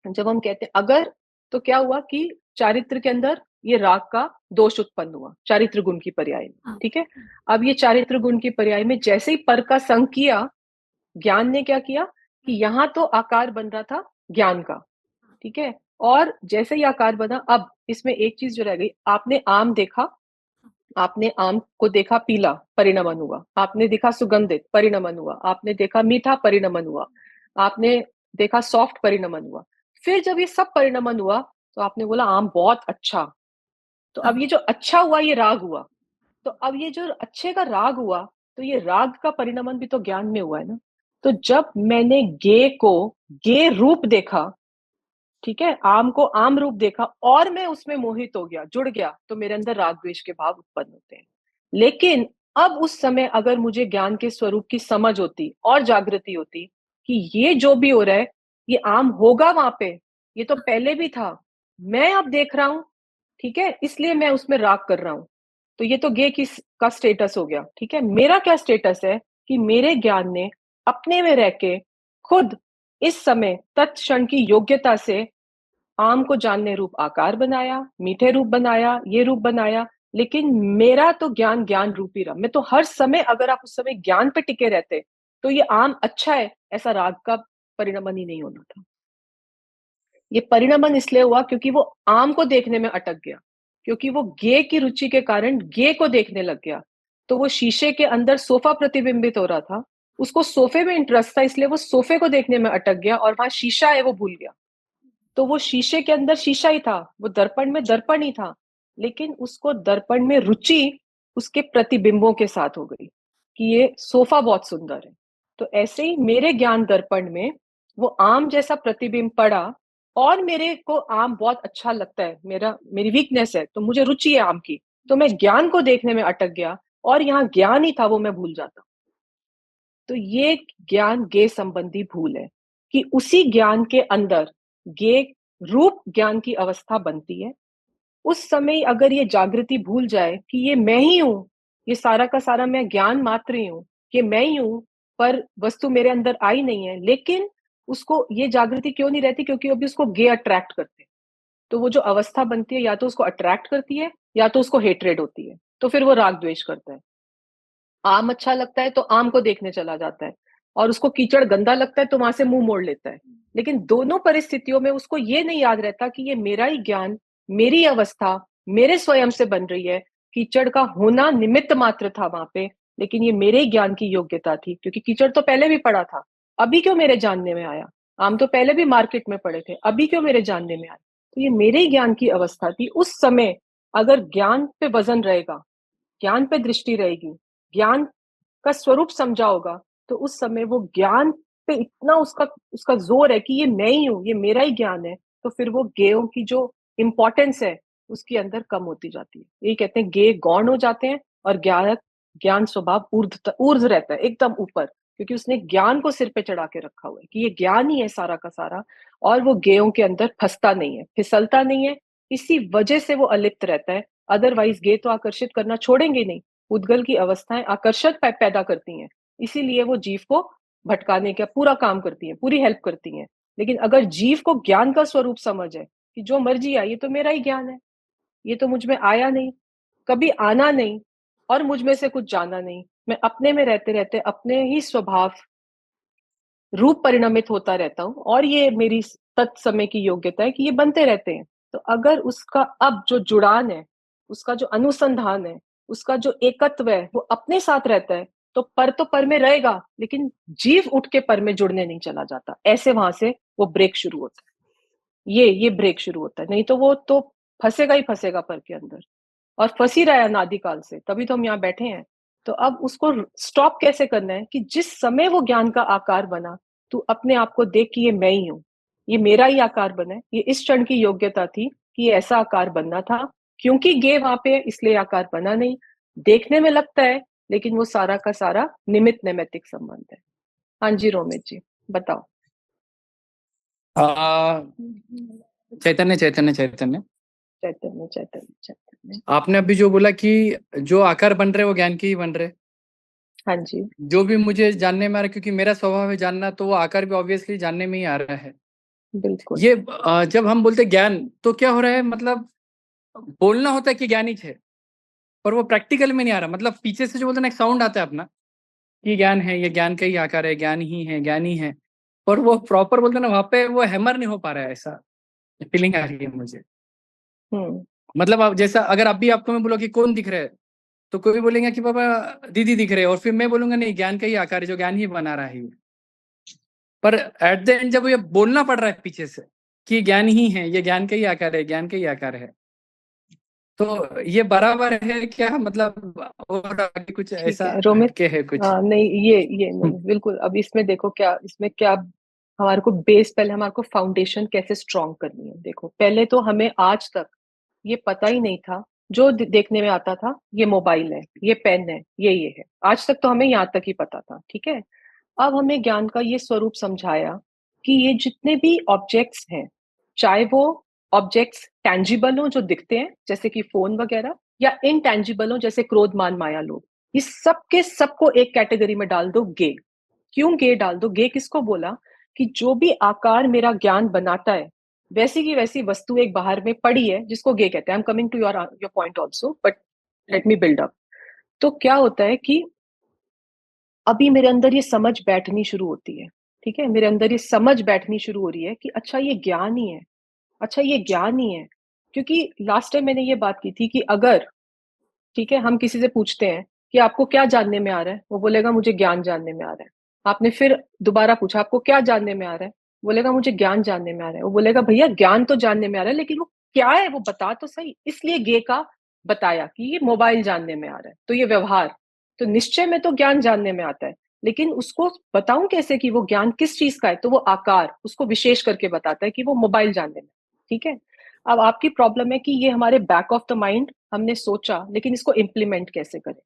जब हम कहते हैं अगर, तो क्या हुआ कि चारित्र के अंदर ये राग का दोष उत्पन्न हुआ, चारित्र गुण की पर्याय में, हाँ ठीक है। अब ये चारित्र गुण की पर्याय में जैसे ही पर का संग किया, ज्ञान ने क्या किया कि यहां तो आकार बन रहा था ज्ञान का, ठीक है। और जैसे ही आकार बना, अब इसमें एक चीज जो रह गई, आपने आम देखा, आपने आम को देखा पीला, परिणमन हुआ। आपने देखा सुगंधित, परिणमन हुआ। आपने देखा मीठा, परिणमन हुआ। आपने देखा सॉफ्ट, परिणमन हुआ। फिर जब ये सब परिणमन हुआ, तो आपने बोला आम बहुत अच्छा। तो अब हाँ ये जो अच्छा हुआ, ये राग हुआ। तो अब ये जो अच्छे का राग हुआ, तो ये राग का परिणमन भी तो ज्ञान में हुआ है ना। तो जब मैंने गे को गे रूप देखा, ठीक है, आम को आम रूप देखा, और मैं उसमें मोहित हो गया, जुड़ गया, तो मेरे अंदर राग द्वेष के भाव उत्पन्न होते हैं। लेकिन अब उस समय अगर मुझे ज्ञान के स्वरूप की समझ होती और जागृति होती कि ये जो भी हो रहा है, ये आम होगा वहां पे, ये तो पहले भी था, मैं अब देख रहा हूं, ठीक है, इसलिए मैं उसमें राग कर रहा हूं। तो ये तो गे की का स्टेटस हो गया, ठीक है। मेरा क्या स्टेटस है कि मेरे ज्ञान ने अपने में रह के खुद इस समय तत्क्षण की योग्यता से आम को जानने रूप आकार बनाया, मीठे रूप बनाया, ये रूप बनाया। लेकिन मेरा तो ज्ञान ज्ञान रूप ही रहा। मैं तो हर समय, अगर आप उस समय ज्ञान पे टिके रहते, तो ये आम अच्छा है ऐसा राग का परिणमन ही नहीं होना था। ये परिणमन इसलिए हुआ क्योंकि वो आम को देखने में अटक गया, क्योंकि वो गे की रुचि के कारण गे को देखने लग गया। तो वो शीशे के अंदर सोफा प्रतिबिंबित हो रहा था, उसको सोफे में इंटरेस्ट था, इसलिए वो सोफे को देखने में अटक गया, और वहां शीशा है वो भूल गया। तो वो शीशे के अंदर शीशा ही था, वो दर्पण में दर्पण ही था। लेकिन उसको दर्पण में रुचि उसके प्रतिबिंबों के साथ हो गई कि ये सोफा बहुत सुंदर है। तो ऐसे ही मेरे ज्ञान दर्पण में वो आम जैसा प्रतिबिंब पड़ा, और मेरे को आम बहुत अच्छा लगता है, मेरी वीकनेस है, तो मुझे रुचि है आम की। तो मैं ज्ञान को देखने में अटक गया, और यहाँ ज्ञान ही था वो मैं भूल जाता। तो ये ज्ञान गे संबंधी भूल है, कि उसी ज्ञान के अंदर गे रूप ज्ञान की अवस्था बनती है। उस समय अगर ये जागृति भूल जाए कि ये मैं ही हूं, ये सारा का सारा मैं ज्ञान मात्र ही हूं, कि मैं ही हूं, पर वस्तु मेरे अंदर आई नहीं है। लेकिन उसको ये जागृति क्यों नहीं रहती? क्योंकि अभी उसको गे अट्रैक्ट करते हैं। तो वो जो अवस्था बनती है, या तो उसको अट्रैक्ट करती है, या तो उसको हेट्रेड होती है, तो फिर वो राग द्वेष करता है। आम अच्छा लगता है तो आम को देखने चला जाता है, और उसको कीचड़ गंदा लगता है तो वहां से मुंह मोड़ लेता है। लेकिन दोनों परिस्थितियों में उसको ये नहीं याद रहता कि ये मेरा ही ज्ञान, मेरी अवस्था, मेरे स्वयं से बन रही है। कीचड़ का होना निमित्त मात्र था वहां पे, लेकिन ये मेरे ही ज्ञान की योग्यता थी, क्योंकि कीचड़ तो पहले भी पड़ा था, अभी क्यों मेरे जानने में आया? आम तो पहले भी मार्केट में पड़े थे, अभी क्यों मेरे जानने में आए? तो ये मेरे ही ज्ञान की अवस्था थी उस समय। अगर ज्ञान पे वजन रहेगा, ज्ञान पे दृष्टि रहेगी, ज्ञान का स्वरूप समझा होगा, तो उस समय वो ज्ञान पे इतना उसका उसका जोर है कि ये मैं ही हूं, ये मेरा ही ज्ञान है। तो फिर वो गेयों की जो इंपॉर्टेंस है उसके अंदर कम होती जाती है। ये कहते हैं गे गौण हो जाते हैं, और ज्ञानक ज्ञान स्वभाव ऊर्ध्व रहता है, एकदम ऊपर, क्योंकि उसने ज्ञान को सिर पे चढ़ा के रखा हुआ है कि ये ज्ञान ही है सारा का सारा, और वो गेयों के अंदर फंसता नहीं है, फिसलता नहीं है, इसी वजह से वो अलिप्त रहता है। अदरवाइज गे तो आकर्षित करना छोड़ेंगे नहीं। उद्गल की अवस्थाएं आकर्षक पैदा करती हैं, इसीलिए वो जीव को भटकाने का पूरा काम करती हैं, पूरी हेल्प करती हैं। लेकिन अगर जीव को ज्ञान का स्वरूप समझ है कि जो मर्जी आए, ये तो मेरा ही ज्ञान है, ये तो मुझ में आया नहीं, कभी आना नहीं, और मुझ में से कुछ जाना नहीं, मैं अपने में रहते रहते अपने ही स्वभाव रूप परिणमित होता रहता हूँ, और ये मेरी तत्समय की योग्यता है कि ये बनते रहते हैं। तो अगर उसका अब जो जुड़ान है, उसका जो अनुसंधान है, उसका जो एकत्व है, वो अपने साथ रहता है, तो पर में रहेगा, लेकिन जीव उठ के पर में जुड़ने नहीं चला जाता। ऐसे वहां से वो ब्रेक शुरू होता है, ये ब्रेक शुरू होता है। नहीं तो वो तो फंसेगा ही फंसेगा पर के अंदर, और फंस ही रहा है अनादिकाल से, तभी तो हम यहाँ बैठे हैं। तो अब उसको स्टॉप कैसे करना है कि जिस समय वो ज्ञान का आकार बना, तू अपने आप को देख कि ये मैं ही हूँ, ये मेरा ही आकार बना है, ये इस क्षण की योग्यता थी कि ये ऐसा आकार बनना था, क्योंकि गे वहां पे इसलिए आकार बना नहीं। देखने में लगता है, लेकिन वो सारा का सारा निमित्त नैमित्तिक संबंध है। हाँ जी रोमित जी, बताओ। आ, चैतन्य चैतन्य चैतन्य चैतन्य चैतन्य चैतन्य। आपने अभी जो बोला कि जो आकार बन रहे वो ज्ञान के ही बन रहे, हाँ जी, जो भी मुझे जानने में आ रहा है, क्योंकि मेरा स्वभाव है जानना, तो वो आकार भी ऑब्वियसली जानने में ही आ रहा है। बिल्कुल। ये जब हम बोलते ज्ञान, तो क्या हो रहा है, मतलब बोलना होता है कि ज्ञानी है, पर वो प्रैक्टिकल में नहीं आ रहा। मतलब पीछे से जो बोलते हैं ना, एक साउंड आता है अपना कि ज्ञान है, ये ज्ञान का ही आकार है, ज्ञान ही है, ज्ञानी है, पर वो प्रॉपर बोलते हैं ना, वहां पे वो हैमर नहीं हो पा रहा है, ऐसा फीलिंग आ रही है मुझे। हम्म। मतलब आप जैसा, अगर आप भी आपको मैं बोलो कि कौन दिख रहा है, तो कोई बोलेगा कि बाबा दीदी दिख रहे हैं, और फिर मैं बोलूंगा नहीं, ज्ञान का ही आकार है, जो ज्ञान ही बना रहा है ये। पर एट द एंड जब ये बोलना पड़ रहा है पीछे से कि ज्ञान ही है, ये ज्ञान का ही आकार है, ज्ञान का ही आकार है, तो ये बराबर है क्या? मतलब और आगे कुछ ठीक ऐसा है रोमित। हटके है कुछ? नहीं, ये नहीं, बिल्कुल। अब इसमें देखो क्या, इसमें क्या, हमारे को बेस, पहले हमारे को फाउंडेशन कैसे स्ट्रॉन्ग करनी है। देखो, पहले तो हमें आज तक ये पता ही नहीं था, जो देखने में आता था ये मोबाइल है, ये पेन है, ये है, आज तक तो हमें यहाँ तक ही पता था, ठीक है। अब हमें ज्ञान का ये स्वरूप समझाया कि ये जितने भी ऑब्जेक्ट्स हैं, चाहे वो ऑब्जेक्ट्स टैंजिबल हो जो दिखते हैं जैसे कि फोन वगैरह, या इनटैंजिबल हो जैसे क्रोध मान माया लोभ, ये सब के सबको एक कैटेगरी में डाल दो, गे। क्यों गे डाल दो? गे किसको बोला? कि जो भी आकार मेरा ज्ञान बनाता है, वैसी की वैसी वस्तु एक बाहर में पड़ी है, जिसको गे कहते हैं। I am coming to your your point also, but let me build up. तो क्या होता है कि अभी मेरे अंदर ये समझ बैठनी शुरू होती है, ठीक है, मेरे अंदर ये समझ बैठनी शुरू हो रही है कि अच्छा ये ज्ञान ही है, अच्छा ये ज्ञान ही है। क्योंकि लास्ट टाइम मैंने ये बात की थी कि अगर, ठीक है, हम किसी से पूछते हैं कि आपको क्या जानने में आ रहा है, वो बोलेगा मुझे ज्ञान जानने में आ रहा है। आपने फिर दोबारा पूछा आपको क्या जानने में आ रहा है, बोलेगा मुझे ज्ञान जानने में आ रहा है। वो बोलेगा भैया ज्ञान तो जानने में आ रहा है, लेकिन वो क्या है वो बता तो सही। इसलिए गे का बताया कि ये मोबाइल जानने में आ रहा है, तो ये व्यवहार, तो निश्चय में तो ज्ञान जानने में आता है, लेकिन उसको बताऊं कैसे कि वो ज्ञान किस चीज का है? तो वो आकार उसको विशेष करके बताता है कि वो मोबाइल जानने में, ठीक है। अब आपकी प्रॉब्लम है कि ये हमारे बैक ऑफ द माइंड हमने सोचा, लेकिन इसको इम्प्लीमेंट कैसे करें?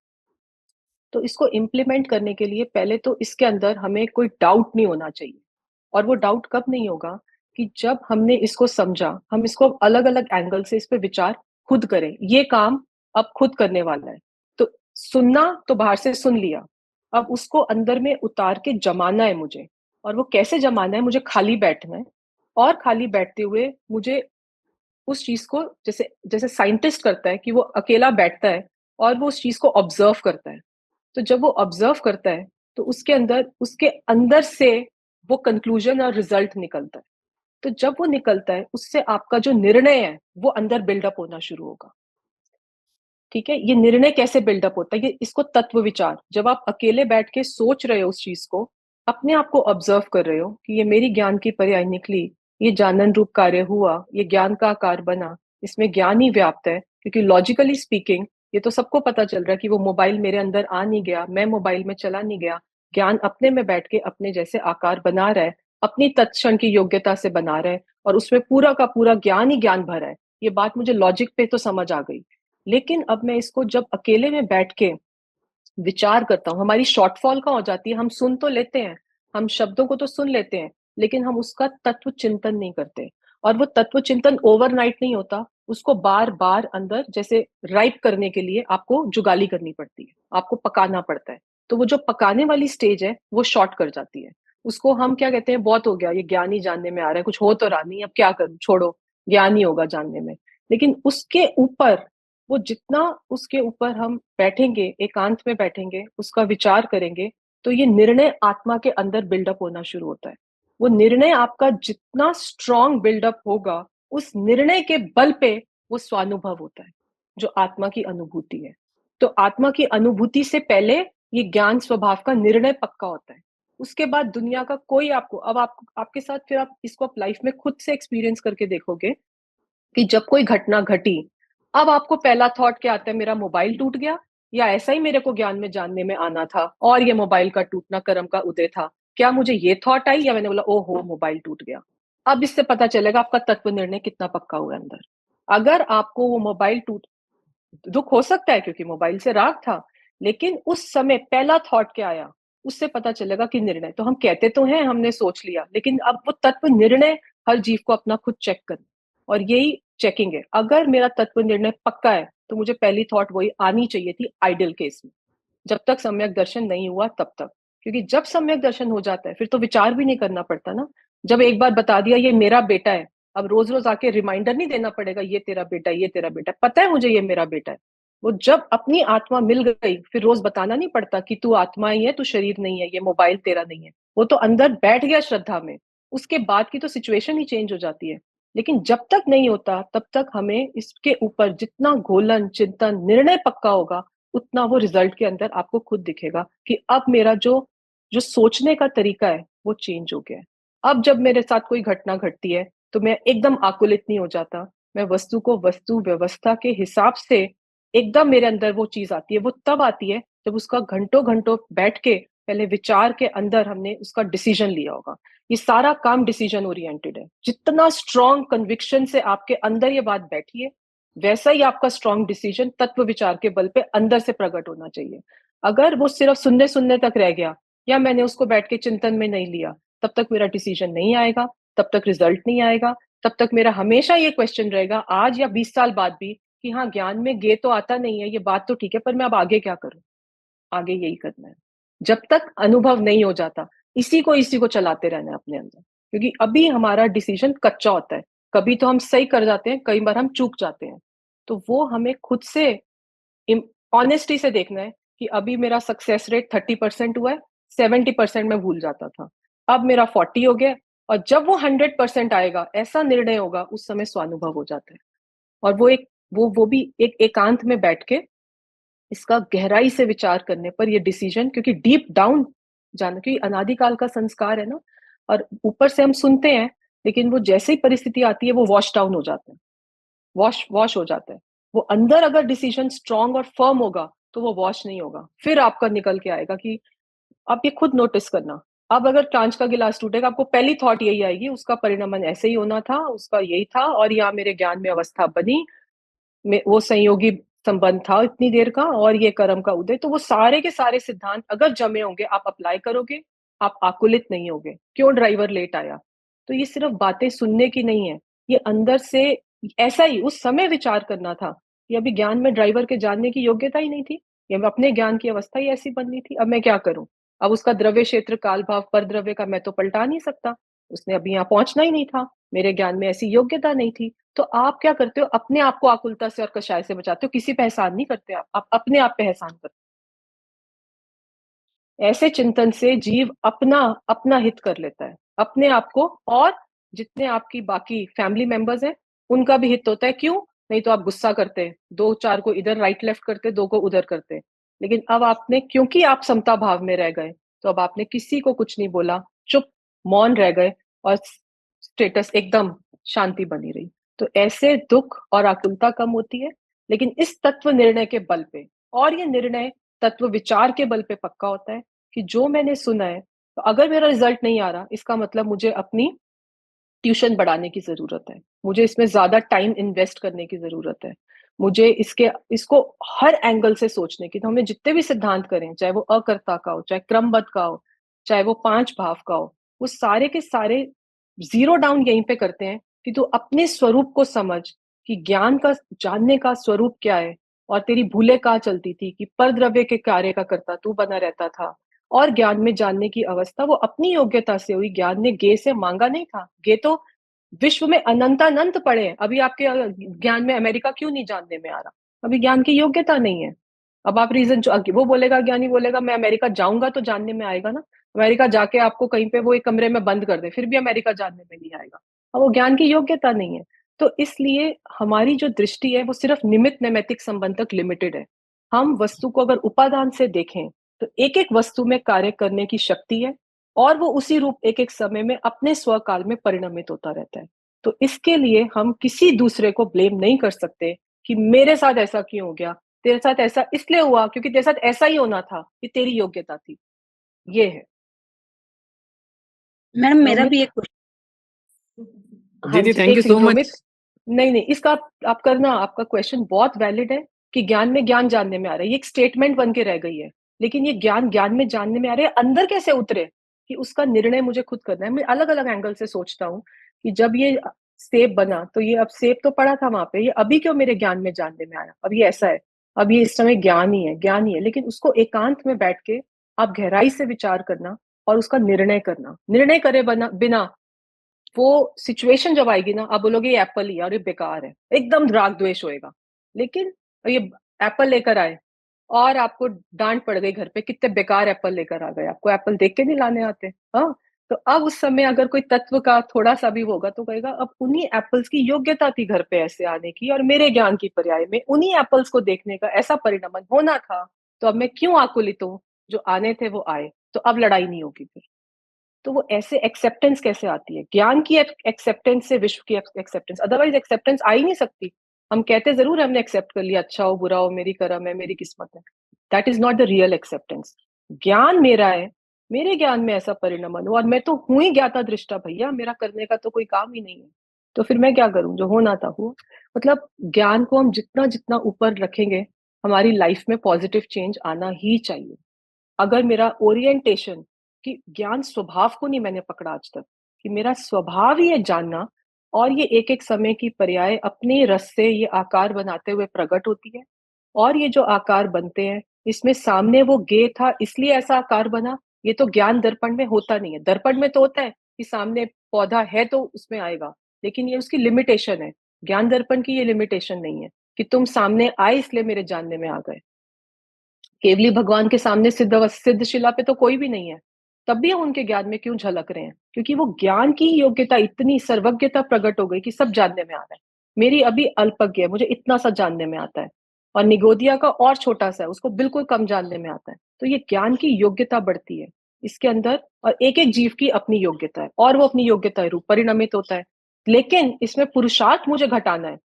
तो इसको इम्प्लीमेंट करने के लिए पहले तो इसके अंदर हमें कोई डाउट नहीं होना चाहिए। और वो डाउट कब नहीं होगा? कि जब हमने इसको समझा, हम इसको अलग अलग एंगल से इस पे विचार खुद करें। ये काम अब खुद करने वाला है। तो सुनना तो बाहर से सुन लिया, अब उसको अंदर में उतार के जमाना है मुझे। और वो कैसे जमाना है? मुझे खाली बैठना है, और खाली बैठते हुए मुझे उस चीज को, जैसे जैसे साइंटिस्ट करता है कि वो अकेला बैठता है और वो उस चीज को ऑब्जर्व करता है। तो जब वो ऑब्जर्व करता है, तो उसके अंदर से वो कंक्लूजन और रिजल्ट निकलता है। तो जब वो निकलता है, उससे आपका जो निर्णय है वो अंदर बिल्डअप होना शुरू होगा, ठीक है। ये निर्णय कैसे बिल्डअप होता है? ये इसको तत्व विचार, जब आप अकेले बैठ के सोच रहे हो उस चीज को, अपने आप को ऑब्जर्व कर रहे हो कि ये मेरी ज्ञान की पर्याय निकली, ये जानन रूप कार्य हुआ, ये ज्ञान का आकार बना, इसमें ज्ञान ही व्याप्त है। क्योंकि लॉजिकली स्पीकिंग ये तो सबको पता चल रहा है कि वो मोबाइल मेरे अंदर आ नहीं गया, मैं मोबाइल में चला नहीं गया, ज्ञान अपने में बैठ के अपने जैसे आकार बना रहा है, अपनी तत्क्षण की योग्यता से बना रहा है, और उसमें पूरा का पूरा ज्ञान ही ज्ञान भरा है। ये बात मुझे लॉजिक पे तो समझ आ गई। लेकिन अब मैं इसको जब अकेले में बैठ के विचार करता हूँ, हमारी शॉर्टफॉल कहाँ हो जाती है, हम सुन तो लेते हैं, हम शब्दों को तो सुन लेते हैं, लेकिन हम उसका तत्व चिंतन नहीं करते। और वो तत्व चिंतन ओवरनाइट नहीं होता, उसको बार बार अंदर जैसे राइप करने के लिए आपको जुगाली करनी पड़ती है, आपको पकाना पड़ता है। तो वो जो पकाने वाली स्टेज है वो शॉर्ट कर जाती है। उसको हम क्या कहते हैं, बहुत हो गया, ये ज्ञान ही जानने में आ रहा है, कुछ हो तो रहा नहीं, अब क्या करूं, छोड़ो, ज्ञान ही होगा जानने में। लेकिन उसके ऊपर, वो जितना उसके ऊपर हम बैठेंगे, एकांत में बैठेंगे, उसका विचार करेंगे, तो ये निर्णय आत्मा के अंदर बिल्डअप होना शुरू होता है। वो निर्णय आपका जितना स्ट्रांग बिल्डअप होगा, उस निर्णय के बल पे वो स्वानुभव होता है, जो आत्मा की अनुभूति है। तो आत्मा की अनुभूति से पहले ये ज्ञान स्वभाव का निर्णय पक्का होता है। उसके बाद दुनिया का कोई आपको, अब आपके साथ फिर आप इसको लाइफ में खुद से एक्सपीरियंस करके देखोगे कि जब कोई घटना घटी, अब आपको पहला थॉट क्या आता है, मेरा मोबाइल टूट गया, या ऐसा ही मेरे को ज्ञान में जानने में आना था और ये मोबाइल का टूटना कर्म का उदय था। क्या मुझे ये थॉट आई, या मैंने बोला ओहो मोबाइल टूट गया। अब इससे पता चलेगा आपका तत्व निर्णय कितना पक्का हुआ है अंदर। अगर आपको वो मोबाइल टूट, दुख हो सकता है क्योंकि मोबाइल से राग था, लेकिन उस समय पहला थॉट क्या आया, उससे पता चलेगा कि निर्णय तो हम कहते तो हैं हमने सोच लिया, लेकिन अब वो तत्व निर्णय हर जीव को अपना खुद चेक कर, और यही चेकिंग है। अगर मेरा तत्व निर्णय पक्का है तो मुझे पहली थॉट वही आनी चाहिए थी आइडियल केस में, जब तक सम्यक दर्शन नहीं हुआ तब तक। क्योंकि जब सम्यक दर्शन हो जाता है फिर तो विचार भी नहीं करना पड़ता ना। जब एक बार बता दिया ये मेरा बेटा है, अब रोज रोज आके रिमाइंडर नहीं देना पड़ेगा, ये तेरा बेटा है, ये तेरा बेटा है, पता है मुझे ये मेरा बेटा है। वो जब अपनी आत्मा मिल गई फिर रोज बताना नहीं पड़ता कि तू आत्मा ही है, तू शरीर नहीं है, ये मोबाइल तेरा नहीं है। वो तो अंदर बैठ गया श्रद्धा में, उसके बाद की तो सिचुएशन ही चेंज हो जाती है। लेकिन जब तक नहीं होता तब तक हमें इसके ऊपर जितना घोलन चिंतन निर्णय पक्का होगा, उतना वो रिजल्ट के अंदर आपको खुद दिखेगा कि अब मेरा जो जो सोचने का तरीका है वो चेंज हो गया है। अब जब मेरे साथ कोई घटना घटती है तो मैं एकदम आकुलित नहीं हो जाता, मैं वस्तु को वस्तु व्यवस्था के हिसाब से एकदम मेरे अंदर वो चीज आती है। वो तब आती है जब उसका घंटों घंटों बैठ के पहले विचार के अंदर हमने उसका डिसीजन लिया होगा। ये सारा काम डिसीजन ओरिएंटेड है। जितना स्ट्रॉन्ग कन्विक्शन से आपके अंदर ये बात बैठी है, वैसा ही आपका स्ट्रॉन्ग डिसीजन तत्व विचार के बल पे अंदर से प्रकट होना चाहिए। अगर वो सिर्फ सुनने सुनने तक रह गया, या मैंने उसको बैठ के चिंतन में नहीं लिया, तब तक मेरा डिसीजन नहीं आएगा, तब तक रिजल्ट नहीं आएगा, तब तक मेरा हमेशा ये क्वेश्चन रहेगा आज या 20 साल बाद भी कि हाँ ज्ञान में गे तो आता नहीं है, ये बात तो ठीक है, पर मैं अब आगे क्या करूं, आगे यही करना है। जब तक अनुभव नहीं हो जाता इसी को चलाते रहना है अपने अंदर, क्योंकि अभी हमारा डिसीजन कच्चा होता है। कभी तो हम सही कर जाते हैं, कई बार हम चूक जाते हैं। तो वो हमें खुद से ऑनेस्टी से देखना है कि अभी मेरा सक्सेस रेट 30% हुआ है, 70% में भूल जाता था, अब मेरा 40 हो गया। और जब वो 100% आएगा, ऐसा निर्णय होगा, उस समय स्वानुभव हो जाता है। और वो भी एक एकांत में बैठ के इसका गहराई से विचार करने पर ये डिसीजन, क्योंकि डीप डाउन जाना, क्योंकि अनादिकाल का संस्कार है ना, और ऊपर से हम सुनते हैं, लेकिन वो जैसे ही परिस्थिति आती है वो वॉश डाउन हो जाता है, वॉश हो जाता है। वो अंदर अगर डिसीजन स्ट्रांग और फर्म होगा तो वो वॉश नहीं होगा, फिर आपका निकल के आएगा कि आप ये खुद नोटिस करना। अब अगर कांच का गिलास टूटेगा, आपको पहली थॉट यही आएगी उसका परिणाम ऐसे ही होना था, उसका यही था, और यहाँ मेरे ज्ञान में अवस्था बनी, वो संयोगी संबंध था इतनी देर का, और ये कर्म का उदय। तो वो सारे के सारे सिद्धांत अगर जमे होंगे, आप अप्लाई करोगे, आप आकुलित नहीं होगे क्यों ड्राइवर लेट आया। तो ये सिर्फ बातें सुनने की नहीं है, ये अंदर से ऐसा ही उस समय विचार करना था कि अभी ज्ञान में ड्राइवर के जानने की योग्यता ही नहीं थी, या अपने ज्ञान की अवस्था ही ऐसी बननी थी, अब मैं क्या करूं। अब उसका द्रव्य क्षेत्र काल भाव पर द्रव्य का मैं तो पलटा नहीं सकता, उसने अभी यहाँ पहुंचना ही नहीं था, मेरे ज्ञान में ऐसी योग्यता नहीं थी। तो आप क्या करते हो, अपने आप को आकुलता से और कषाय से बचाते हो, किसी पे एहसान नहीं करते, आप अपने आप पे एहसान करते हो। ऐसे चिंतन से जीव अपना अपना हित कर लेता है, अपने आप को, और जितने आपकी बाकी फैमिली मेंबर्स हैं उनका भी हित होता है। क्यों, नहीं तो आप गुस्सा करते, दो चार को इधर राइट लेफ्ट करते, दो को उधर करते। लेकिन अब आपने, क्योंकि आप समता भाव में रह गए, तो अब आपने किसी को कुछ नहीं बोला, चुप मौन रह गए, और स्टेटस एकदम शांति बनी रही। तो ऐसे दुख और आकुलता कम होती है। लेकिन इस तत्व निर्णय के बल पे, और ये निर्णय तत्व विचार के बल पे पक्का होता है कि जो मैंने सुना है, तो अगर मेरा रिजल्ट नहीं आ रहा, इसका मतलब मुझे अपनी ट्यूशन बढ़ाने की जरूरत है, मुझे इसमें ज्यादा टाइम इन्वेस्ट करने की जरूरत है, मुझे इसको हर एंगल से सोचने की। तो हमें जितने भी सिद्धांत करें, चाहे वो अकर्ता का हो, चाहे क्रमबद्ध का हो, चाहे वो 5 भाव का हो, वो सारे के सारे जीरो डाउन यहीं पे करते हैं कि तू अपने स्वरूप को समझ, कि ज्ञान का जानने का स्वरूप क्या है, और तेरी भूले कहाँ चलती थी कि परद्रव्य के कार्य का कर्ता तू बना रहता था। और ज्ञान में जानने की अवस्था वो अपनी योग्यता से हुई। ज्ञान ने गे से मांगा नहीं था। गे तो विश्व में अनंतानंत पड़े हैं। अभी आपके ज्ञान में अमेरिका क्यों नहीं जानने में आ रहा? अभी ज्ञान की योग्यता नहीं है। अब आप रीजन वो बोलेगा, ज्ञानी बोलेगा मैं अमेरिका जाऊंगा तो जानने में आएगा ना। अमेरिका जाके आपको कहीं पे वो एक कमरे में बंद कर दे, फिर भी अमेरिका जानने में नहीं आएगा। अब वो ज्ञान की योग्यता नहीं है। तो इसलिए हमारी जो दृष्टि है वो सिर्फ निमित्त नैमित्तिक संबंध तक लिमिटेड है। हम वस्तु को अगर उपादान से देखें तो एक एक वस्तु में कार्य करने की शक्ति है, और वो उसी रूप एक एक समय में अपने स्वकाल में परिणमित होता रहता है। तो इसके लिए हम किसी दूसरे को ब्लेम नहीं कर सकते कि मेरे साथ ऐसा क्यों हो गया, तेरे साथ ऐसा इसलिए हुआ क्योंकि तेरे साथ ऐसा ही होना था, ये तेरी योग्यता थी। ये है। मैडम मेरा रोमित? भी एक क्वेश्चन। हाँ दीदी जी, थैंक एक you second so Romit. Much. नहीं इसका आप करना, आपका क्वेश्चन बहुत वैलिड है कि ज्ञान में ज्ञान जानने में आ रहा है, ये एक स्टेटमेंट बन के रह गई है। लेकिन ये ज्ञान ज्ञान में जानने में आ रहा है, अंदर कैसे उतरे कि उसका निर्णय मुझे खुद करना है। मैं अलग अलग एंगल से सोचता हूँ कि जब ये सेब बना तो ये, अब सेब तो पड़ा था वहां पे, ये अभी क्यों मेरे ज्ञान में जानने में आया? अब ये ऐसा है, अब ये इस समय ज्ञान ही है, ज्ञान ही है। लेकिन उसको एकांत में बैठ के आप गहराई से विचार करना और उसका निर्णय करना। निर्णय करे बिना वो सिचुएशन जब आएगी ना, आप बोलोगे ये एप्पल ही है और ये बेकार है, एकदम राग द्वेष होएगा। लेकिन ये एप्पल लेकर आए और आपको डांट पड़ गई घर पे, कितने बेकार एप्पल लेकर आ गए, आपको एप्पल देख के नहीं लाने आते। हाँ, तो अब उस समय अगर कोई तत्व का थोड़ा सा भी होगा तो कहेगा अब उन्हीं एप्पल्स की योग्यता थी घर पे ऐसे आने की, और मेरे ज्ञान की पर्याय में उन्हीं एप्पल्स को देखने का ऐसा परिणमन होना था। तो अब मैं क्यों आकुलित हूँ? जो आने थे वो आए, तो अब लड़ाई नहीं होगी फिर। तो वो ऐसे एक्सेप्टेंस कैसे आती है? ज्ञान की एक्सेप्टेंस से विश्व की एक्सेप्टेंस, अदरवाइज एक्सेप्टेंस आ ही नहीं सकती। हम कहते जरूर हमने एक्सेप्ट कर लिया, अच्छा हो बुरा हो मेरी करम है मेरी किस्मत है, that is not the real acceptance. ज्ञान मेरा है, मेरे ज्ञान में ऐसा परिणमन हुआ और मैं तो हूं ही ज्ञाता दृष्टा भैया, मेरा करने का तो कोई काम ही नहीं है। तो फिर मैं क्या करूं? जो होना था हुआ। मतलब ज्ञान को हम जितना जितना ऊपर रखेंगे, हमारी लाइफ में पॉजिटिव चेंज आना ही चाहिए। अगर मेरा ओरिएंटेशन कि ज्ञान स्वभाव को नहीं मैंने पकड़ा आज तक, कि मेरा स्वभाव ही है जानना, और ये एक एक समय की पर्याय अपने रस से ये आकार बनाते हुए प्रकट होती है। और ये जो आकार बनते हैं इसमें सामने वो गे था इसलिए ऐसा आकार बना, ये तो ज्ञान दर्पण में होता नहीं है। दर्पण में तो होता है कि सामने पौधा है तो उसमें आएगा, लेकिन ये उसकी लिमिटेशन है। ज्ञान दर्पण की ये लिमिटेशन नहीं है कि तुम सामने आए इसलिए मेरे जानने में आ गए। केवली भगवान के सामने सिद्ध शिला पे तो कोई भी नहीं है, तब भी हम उनके ज्ञान में क्यों झलक रहे हैं? क्योंकि वो ज्ञान की योग्यता, इतनी सर्वज्ञता प्रकट हो गई कि सब जानने में आ रहा है। मेरी अभी अल्पज्ञ है, मुझे इतना सा जानने में आता है, और निगोदिया का और छोटा सा है, उसको बिल्कुल कम जानने में आता है। तो ये ज्ञान की योग्यता बढ़ती है इसके अंदर, और एक एक जीव की अपनी योग्यता है, और वो अपनी योग्यता रूप परिणमित होता है। लेकिन इसमें पुरुषार्थ मुझे घटाना है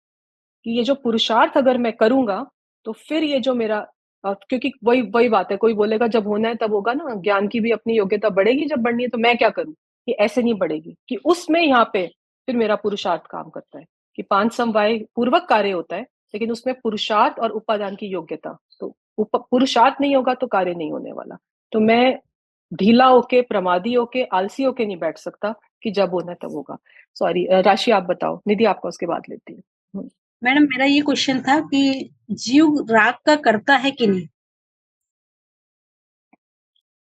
कि ये जो पुरुषार्थ अगर मैं करूंगा तो फिर ये जो मेरा क्योंकि वही वही बात है, कोई बोलेगा जब होना है तब होगा ना, ज्ञान की भी अपनी योग्यता बढ़ेगी जब बढ़नी है, तो मैं क्या करूं? ये ऐसे नहीं बढ़ेगी कि उसमें यहाँ पे फिर मेरा पुरुषार्थ काम करता है कि 5 समवाय पूर्वक कार्य होता है, लेकिन उसमें पुरुषार्थ और उपादान की योग्यता, तो पुरुषार्थ नहीं होगा तो कार्य नहीं होने वाला। तो मैं ढीला होके, प्रमादी होके, आलसी होके नहीं बैठ सकता कि जब होना है तब होगा। सॉरी राशि, आप बताओ, निधि आपका उसके बाद लेती हूँ। मैडम मेरा ये क्वेश्चन था कि जीव राग का करता है कि नहीं?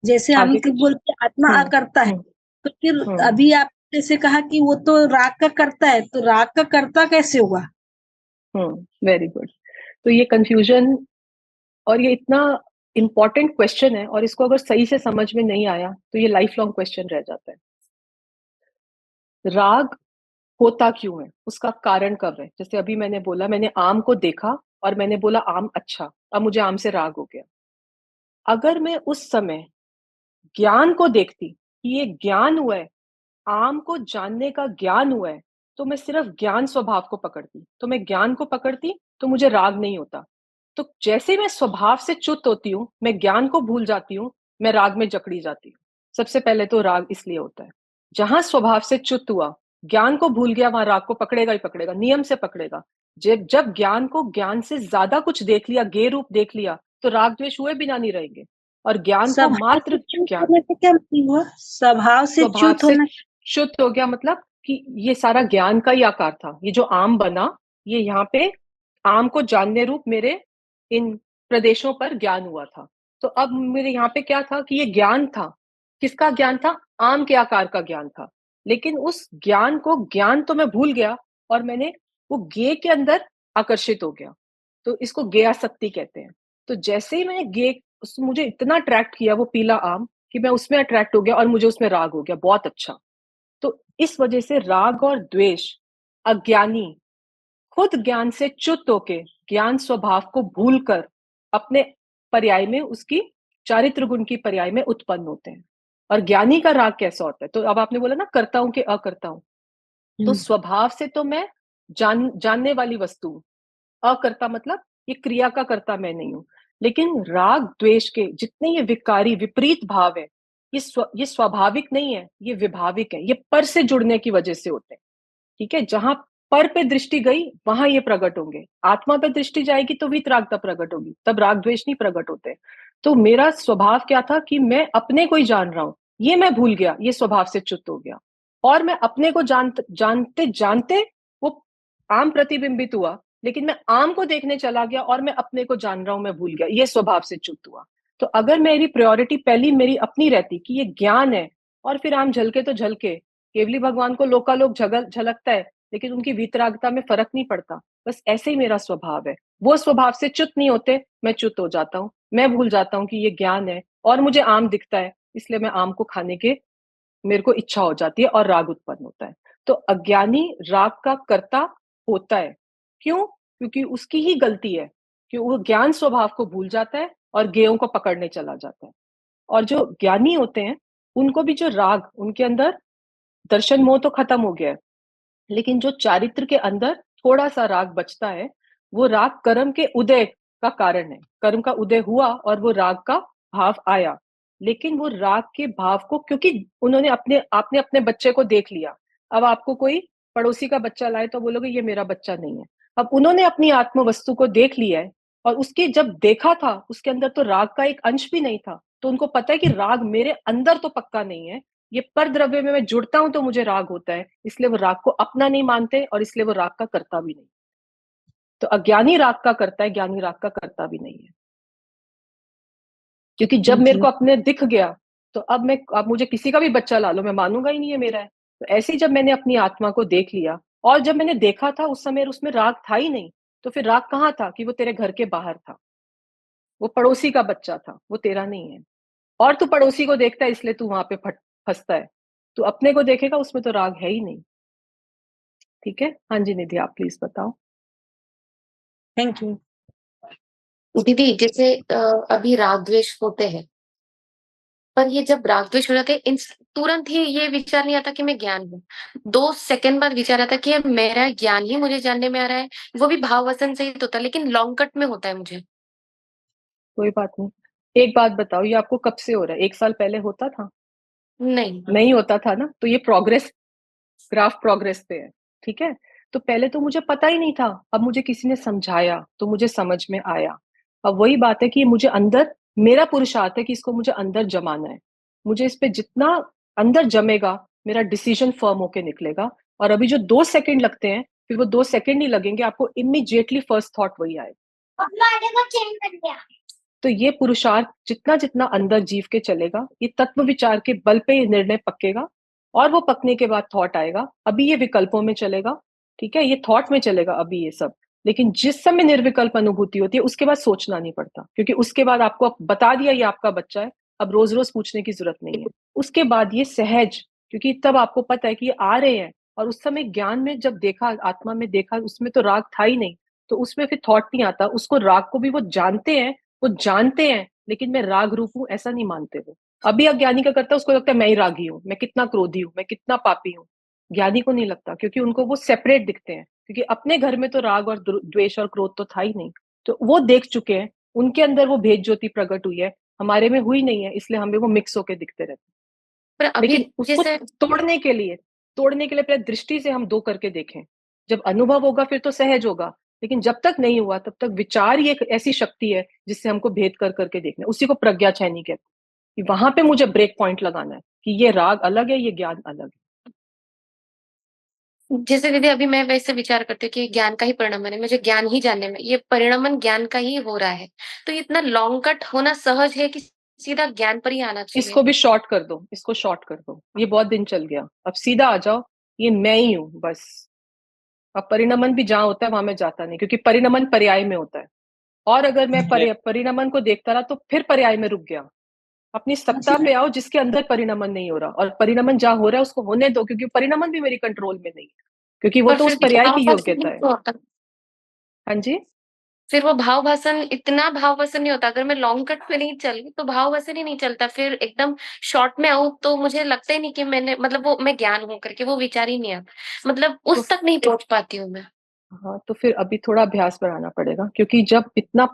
जैसे हम आगे कुछ? बोलते हैं आत्मा अकर्ता है, तो फिर अभी आप जैसे कहा कि वो तो राग का करता है, तो राग का करता कैसे हुआ? Very good. तो ये कंफ्यूजन, और ये इतना इंपॉर्टेंट क्वेश्चन है, और इसको अगर सही से समझ में नहीं आया तो ये लाइफ लॉन्ग क्वेश्चन रह जाता है। राग होता क्यों है, उसका कारण कब है? जैसे अभी मैंने बोला, मैंने आम को देखा और मैंने बोला आम अच्छा, अब मुझे आम से राग हो गया। अगर मैं उस समय ज्ञान को देखती कि ये ज्ञान हुआ है, आम को जानने का ज्ञान हुआ है, तो मैं सिर्फ ज्ञान स्वभाव को पकड़ती, तो मैं ज्ञान को पकड़ती तो मुझे राग नहीं होता। तो जैसे मैं स्वभाव से च्युत होती हूँ, मैं ज्ञान को भूल जाती हूँ, मैं राग में जकड़ी जाती हूँ। सबसे पहले तो राग इसलिए होता है, जहां स्वभाव से च्युत हुआ, ज्ञान को भूल गया, वहां राग को पकड़ेगा ही पकड़ेगा, नियम से पकड़ेगा। जब ज्ञान को ज्ञान से ज्यादा कुछ देख लिया, गे रूप देख लिया, तो राग द्वेष हुए बिना नहीं रहेंगे। और ज्ञान को स्वभाव मात्र से च्युत ज्ञान, होने से क्या मतलब हुआ? स्वभाव से स्वभाव च्युत से होना। शुद्ध हो गया, मतलब कि ये सारा ज्ञान का ही आकार था। ये जो आम बना, ये यहाँ पे आम को जानने रूप मेरे इन प्रदेशों पर ज्ञान हुआ था। तो अब मेरे यहाँ पे क्या था कि ये ज्ञान था। किसका ज्ञान था? आम के आकार का ज्ञान था। लेकिन उस ज्ञान को, ज्ञान तो मैं भूल गया और मैंने वो गे के अंदर आकर्षित हो गया। तो इसको गेयासक्ति कहते हैं। तो जैसे ही मैंने मुझे इतना अट्रैक्ट किया वो पीला आम, कि मैं उसमें अट्रैक्ट हो गया और मुझे उसमें राग हो गया, बहुत अच्छा। तो इस वजह से राग और द्वेष, अज्ञानी खुद ज्ञान से च्युत होके ज्ञान स्वभाव को भूलकर अपने पर्याय में, उसकी चारित्र गुण की पर्याय में उत्पन्न होते हैं। और ज्ञानी का राग कैसा होता है? तो अब आपने बोला ना करता हूं कि अकर्ता हूं, तो स्वभाव से तो मैं जानने वाली वस्तु हूं। अकर्ता मतलब ये क्रिया का कर्ता मैं नहीं हूं। लेकिन राग द्वेष के जितने ये विकारी विपरीत भाव है, ये स्वाभाविक नहीं है, ये विभाविक है। ये पर से जुड़ने की वजह से होते हैं। ठीक है, जहां पर पे दृष्टि गई वहां ये प्रकट होंगे। आत्मा पे दृष्टि जाएगी तो वितरागता प्रकट होगी, तब राग द्वेष नहीं प्रकट होते। तो मेरा स्वभाव क्या था कि मैं अपने को ही जान रहा हूं, ये मैं भूल गया, ये स्वभाव से च्युत हो गया। और मैं अपने को जानते जानते वो आम प्रतिबिंबित हुआ, लेकिन मैं आम को देखने चला गया और मैं अपने को जान रहा हूं, मैं भूल गया, ये स्वभाव से च्युत हुआ। तो अगर मेरी प्रायोरिटी पहली मेरी अपनी रहती कि ये ज्ञान है, और फिर आम झलके तो झलके, केवली भगवान को लोकालोक झलकता है, लेकिन उनकी वीतरागता में फर्क नहीं पड़ता। बस ऐसे ही मेरा स्वभाव है। वो स्वभाव से च्युत नहीं होते, मैं च्युत हो जाता हूँ। मैं भूल जाता हूँ कि ये ज्ञान है और मुझे आम दिखता है, इसलिए मैं आम को खाने के मेरे को इच्छा हो जाती है और राग उत्पन्न होता है। तो अज्ञानी राग का कर्ता होता है। क्यों? क्योंकि उसकी ही गलती है कि वो ज्ञान स्वभाव को भूल जाता है और गेयों को पकड़ने चला जाता है। और जो ज्ञानी होते हैं उनको भी जो राग, उनके अंदर दर्शन मोह तो खत्म हो गया है, लेकिन जो चारित्र के अंदर थोड़ा सा राग बचता है, वो राग कर्म के उदय का कारण है। कर्म का उदय हुआ और वो राग का भाव आया। लेकिन वो राग के भाव को, क्योंकि आपने अपने बच्चे को देख लिया, अब आपको कोई पड़ोसी का बच्चा लाए तो बोलोगे ये मेरा बच्चा नहीं है। अब उन्होंने अपनी आत्म वस्तु को देख लिया है, और उसके जब देखा था उसके अंदर तो राग का एक अंश भी नहीं था। तो उनको पता है कि राग मेरे अंदर तो पक्का नहीं है, ये पर द्रव्य में मैं जुड़ता हूं तो मुझे राग होता है, इसलिए वो राग को अपना नहीं मानते और इसलिए वो राग का करता भी नहीं। तो अज्ञानी राग का करता है, ज्ञानी राग का करता भी नहीं है। क्योंकि जब मेरे को अपने दिख गया, तो अब मुझे किसी का भी बच्चा ला लो, मैं मानूंगा ही नहीं है मेरा है। तो ऐसे ही जब मैंने अपनी आत्मा को देख लिया, और जब मैंने देखा था उस समय उसमें राग था ही नहीं, तो फिर राग कहाँ था? कि वो तेरे घर के बाहर था, वो पड़ोसी का बच्चा था, वो तेरा नहीं है। और तू पड़ोसी को देखता है इसलिए तू वहां पे फंसता है। तू अपने को देखेगा, उसमें तो राग है ही नहीं। ठीक है, हाँ जी निधि, आप प्लीज बताओ। Thank you. दीदी जैसे अभी राग द्वेष होते हैं, पर ये जब राग द्वेष हो जाते हैं तुरंत ही ये विचार नहीं आता कि मैं ज्ञान हूँ। 2 सेकंड बाद विचार आता है कि मेरा ज्ञान ही मुझे जानने में आ रहा है। वो भी भाव वसन सहित होता है, लेकिन लॉन्ग कट में होता है मुझे। कोई बात नहीं। एक बात बताओ, ये आपको कब से हो रहा है? 1 साल पहले होता था? नहीं होता था ना। तो ये प्रोग्रेस, ग्राफ प्रोग्रेस पे है। ठीक है, तो पहले तो मुझे पता ही नहीं था, अब मुझे किसी ने समझाया तो मुझे समझ में आया। अब वही बात है कि मुझे अंदर, मेरा पुरुषार्थ है कि इसको मुझे अंदर जमाना है। मुझे इस पे जितना अंदर जमेगा, मेरा डिसीजन फर्म होके निकलेगा। और अभी जो 2 सेकंड लगते हैं, फिर वो 2 सेकंड नहीं लगेंगे, आपको इमीडिएटली फर्स्ट थॉट वही आएगा। तो ये पुरुषार्थ जितना जितना अंदर जीव के चलेगा, ये तत्व विचार के बल पे ये निर्णय पकेगा, और वो पकने के बाद थॉट आएगा। अभी ये विकल्पों में चलेगा, ठीक है, ये थॉट में चलेगा अभी ये सब। लेकिन जिस समय निर्विकल्प अनुभूति होती है, उसके बाद सोचना नहीं पड़ता, क्योंकि उसके बाद आपको बता दिया ये आपका बच्चा है, अब रोज रोज पूछने की जरूरत नहीं है। उसके बाद ये सहज, क्योंकि तब आपको पता है कि ये आ रहे हैं। और उस समय ज्ञान में जब देखा, आत्मा में देखा, उसमें तो राग था ही नहीं, तो उसमें फिर थॉट नहीं आता। उसको राग को भी वो जानते हैं, लेकिन मैं राग रूप हूं ऐसा नहीं मानते वो। अभी अज्ञानी का करता है, उसको लगता है मैं ही रागी हूँ, मैं कितना क्रोधी हूँ, मैं कितना पापी हूँ। ज्ञानी को नहीं लगता, क्योंकि उनको वो सेपरेट दिखते हैं, क्योंकि अपने घर में तो राग और द्वेष और क्रोध तो था ही नहीं। तो वो देख चुके हैं, उनके अंदर वो भेद ज्योति प्रकट हुई है, हमारे में हुई नहीं है, इसलिए हमें वो मिक्स होके दिखते रहते हैं। पर अभी लेकिन उसको तोड़ने के लिए पहले दृष्टि से हम 2 करके देखें। जब अनुभव होगा फिर तो सहज होगा, लेकिन जब तक नहीं हुआ तब तक विचार ही एक ऐसी शक्ति है जिससे हमको भेद कर करके देखना है। उसी को प्रज्ञा चैनी कहते हैं कि वहां पे मुझे ब्रेक पॉइंट लगाना है कि ये राग अलग है, ये ज्ञान अलग है। जैसे दीदी अभी मैं वैसे विचार करती हूँ कि ज्ञान का ही परिणमन है, मुझे ज्ञान ही जानने में, ये परिणमन ज्ञान का ही हो रहा है, तो ये इतना लॉन्ग कट होना सहज है कि सीधा ज्ञान पर ही आना चाहिए। इसको भी शॉर्ट कर दो, इसको शॉर्ट कर दो, ये बहुत दिन चल गया, अब सीधा आ जाओ, ये मैं ही हूं बस। अब परिणमन भी जहां होता है वहां मैं जाता नहीं, क्योंकि परिणमन पर्याय में होता है, और अगर मैं परिणमन को देखता रहा तो फिर पर्याय में रुक गया। अपनी सत्ता पे आओ जिसके अंदर परिणमन नहीं हो रहा, और परिणमन जहां हो रहा है उसको होने दो, क्योंकि परिणमन भी मेरी कंट्रोल में नहीं है, क्योंकि वो पर तो फिर उस पर्याय भाव की भाषण योग्यता नहीं है। तो होता, हाँ जी, फिर वो भाव भाषण इतना भाव भाषण नहीं होता। अगर मैं लॉन्ग कट पे नहीं चल तो भाव भाषण ही नहीं चलता, फिर एकदम शॉर्ट में आऊं तो मुझे लगता ही नहीं कि मैंने मतलब वो मैं ज्ञान हूं करके, वो विचार ही नहीं आता, मतलब तो उस तक नहीं पहुंच पाती हूँ मैं। हाँ, तो फिर अभी थोड़ा अभ्यास बढ़ाना पड़ेगा, क्योंकि जब इतना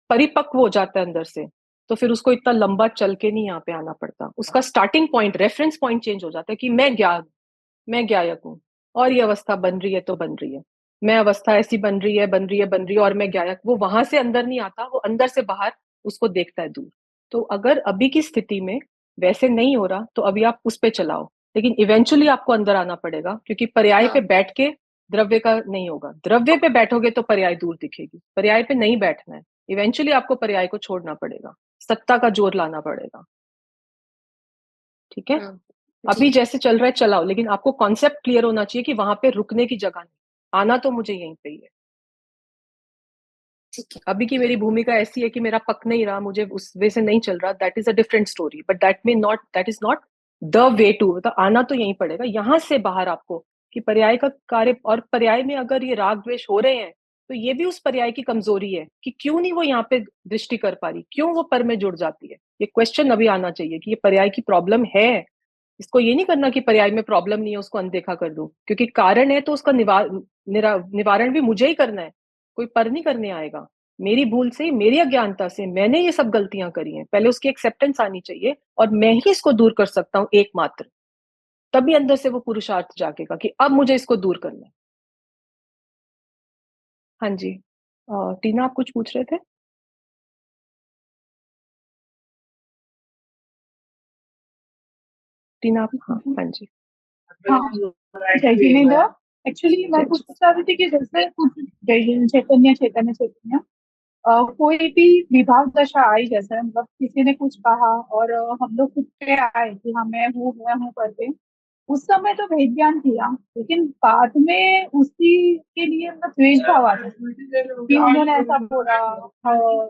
परिपक्व हो जाता है अंदर से, तो फिर उसको इतना लंबा चल के नहीं यहाँ पे आना पड़ता। उसका starting point, reference point change हो जाता है कि मैं ज्ञायक हूँ, और ये अवस्था बन रही है तो बन रही है, मैं अवस्था ऐसी बन रही है, बन रही है, बन रही है, और मैं ज्ञायक। वो वहां से अंदर नहीं आता, वो अंदर से बाहर उसको देखता है दूर। तो अगर अभी की स्थिति में वैसे नहीं हो रहा तो अभी आप उस पे चलाओ, लेकिन इवेंचुअली आपको अंदर आना पड़ेगा, क्योंकि पर्याय पे हाँ बैठ के द्रव्य का नहीं होगा। द्रव्य पे बैठोगे तो पर्याय दूर दिखेगी, पर्याय पे नहीं बैठना है। इवेंचुअली आपको पर्याय को छोड़ना पड़ेगा, सत्ता का जोर लाना पड़ेगा। ठीक है, हाँ अभी जी जैसे चल रहा है चलाओ, लेकिन आपको कॉन्सेप्ट क्लियर होना चाहिए कि वहां पे रुकने की जगह नहीं, आना तो मुझे यहीं पे ही है। ठीक है। अभी की मेरी भूमिका ऐसी है कि मेरा पक नहीं रहा, मुझे उस वे से नहीं चल रहा, that is a different story, but that is not the way to. मतलब आना तो यहीं पड़ेगा, यहां से बाहर आपको, कि पर्याय का कार्य, और पर्याय में अगर ये राग द्वेष हो रहे हैं तो ये भी उस पर्याय की कमजोरी है कि क्यों नहीं वो यहाँ पे दृष्टि कर पा रही, क्यों वो पर में जुड़ जाती है। ये क्वेश्चन अभी आना चाहिए कि ये पर्याय की प्रॉब्लम है। इसको ये नहीं करना कि पर्याय में प्रॉब्लम नहीं है उसको अनदेखा कर दूं, क्योंकि कारण है तो उसका निवारण भी मुझे ही करना है, कोई पर नहीं करने आएगा। मेरी भूल से, मेरी अज्ञानता से मैंने ये सब गलतियां करी हैं, पहले उसकी एक्सेप्टेंस आनी चाहिए, और मैं ही इसको दूर कर सकता हूँ एकमात्र। तभी अंदर से वो पुरुषार्थ जागेगा कि अब मुझे इसको दूर करना है। हाँ जी, टीना आप कुछ पूछ रहे थे? टीना आप, हाँ हाँ जी। हाँ, जय जिनेंद्र। एक्चुअली मैं पूछना चाह रही थी कि जैसे कुछ जय जिन चैतन्य चैतन्य चैतन्य कोई भी विभाग दशा आई, जैसे मतलब किसी ने कुछ कहा और हम लोग खुद पे आए कि हाँ मैं हूँ करके, उस समय तो भेद ज्ञान किया, लेकिन बाद में उसी के लिए मतलब द्वेष भाव आता है कि उन्होंने ऐसा बोला,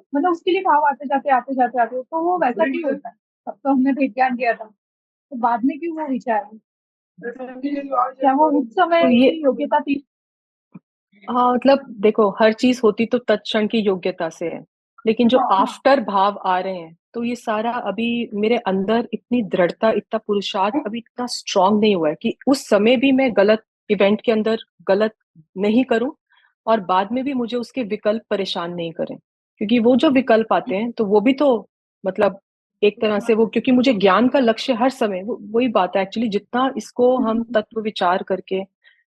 मतलब उसके लिए भाव आते जाते तो वो वैसा क्यों होता है? तब तो हमने भेद ज्ञान दिया था, तो बाद में क्यों वो विचार है? क्या वो उस समय तो ये, की योग्यता थी? हाँ मतलब देखो, हर चीज होती तो तत्क्षण की योग्यता से है, लेकिन जो हाँ आफ्टर भाव आ रहे हैं, तो ये सारा अभी मेरे अंदर इतनी दृढ़ता, इतना पुरुषार्थ अभी इतना स्ट्रांग नहीं हुआ है कि उस समय भी मैं गलत इवेंट के अंदर गलत नहीं करूं, और बाद में भी मुझे उसके विकल्प परेशान नहीं करें। क्योंकि वो जो विकल्प आते हैं तो वो भी तो मतलब एक तरह से वो, क्योंकि मुझे ज्ञान का लक्ष्य हर समय वही बात है एक्चुअली, जितना इसको हम तत्व विचार करके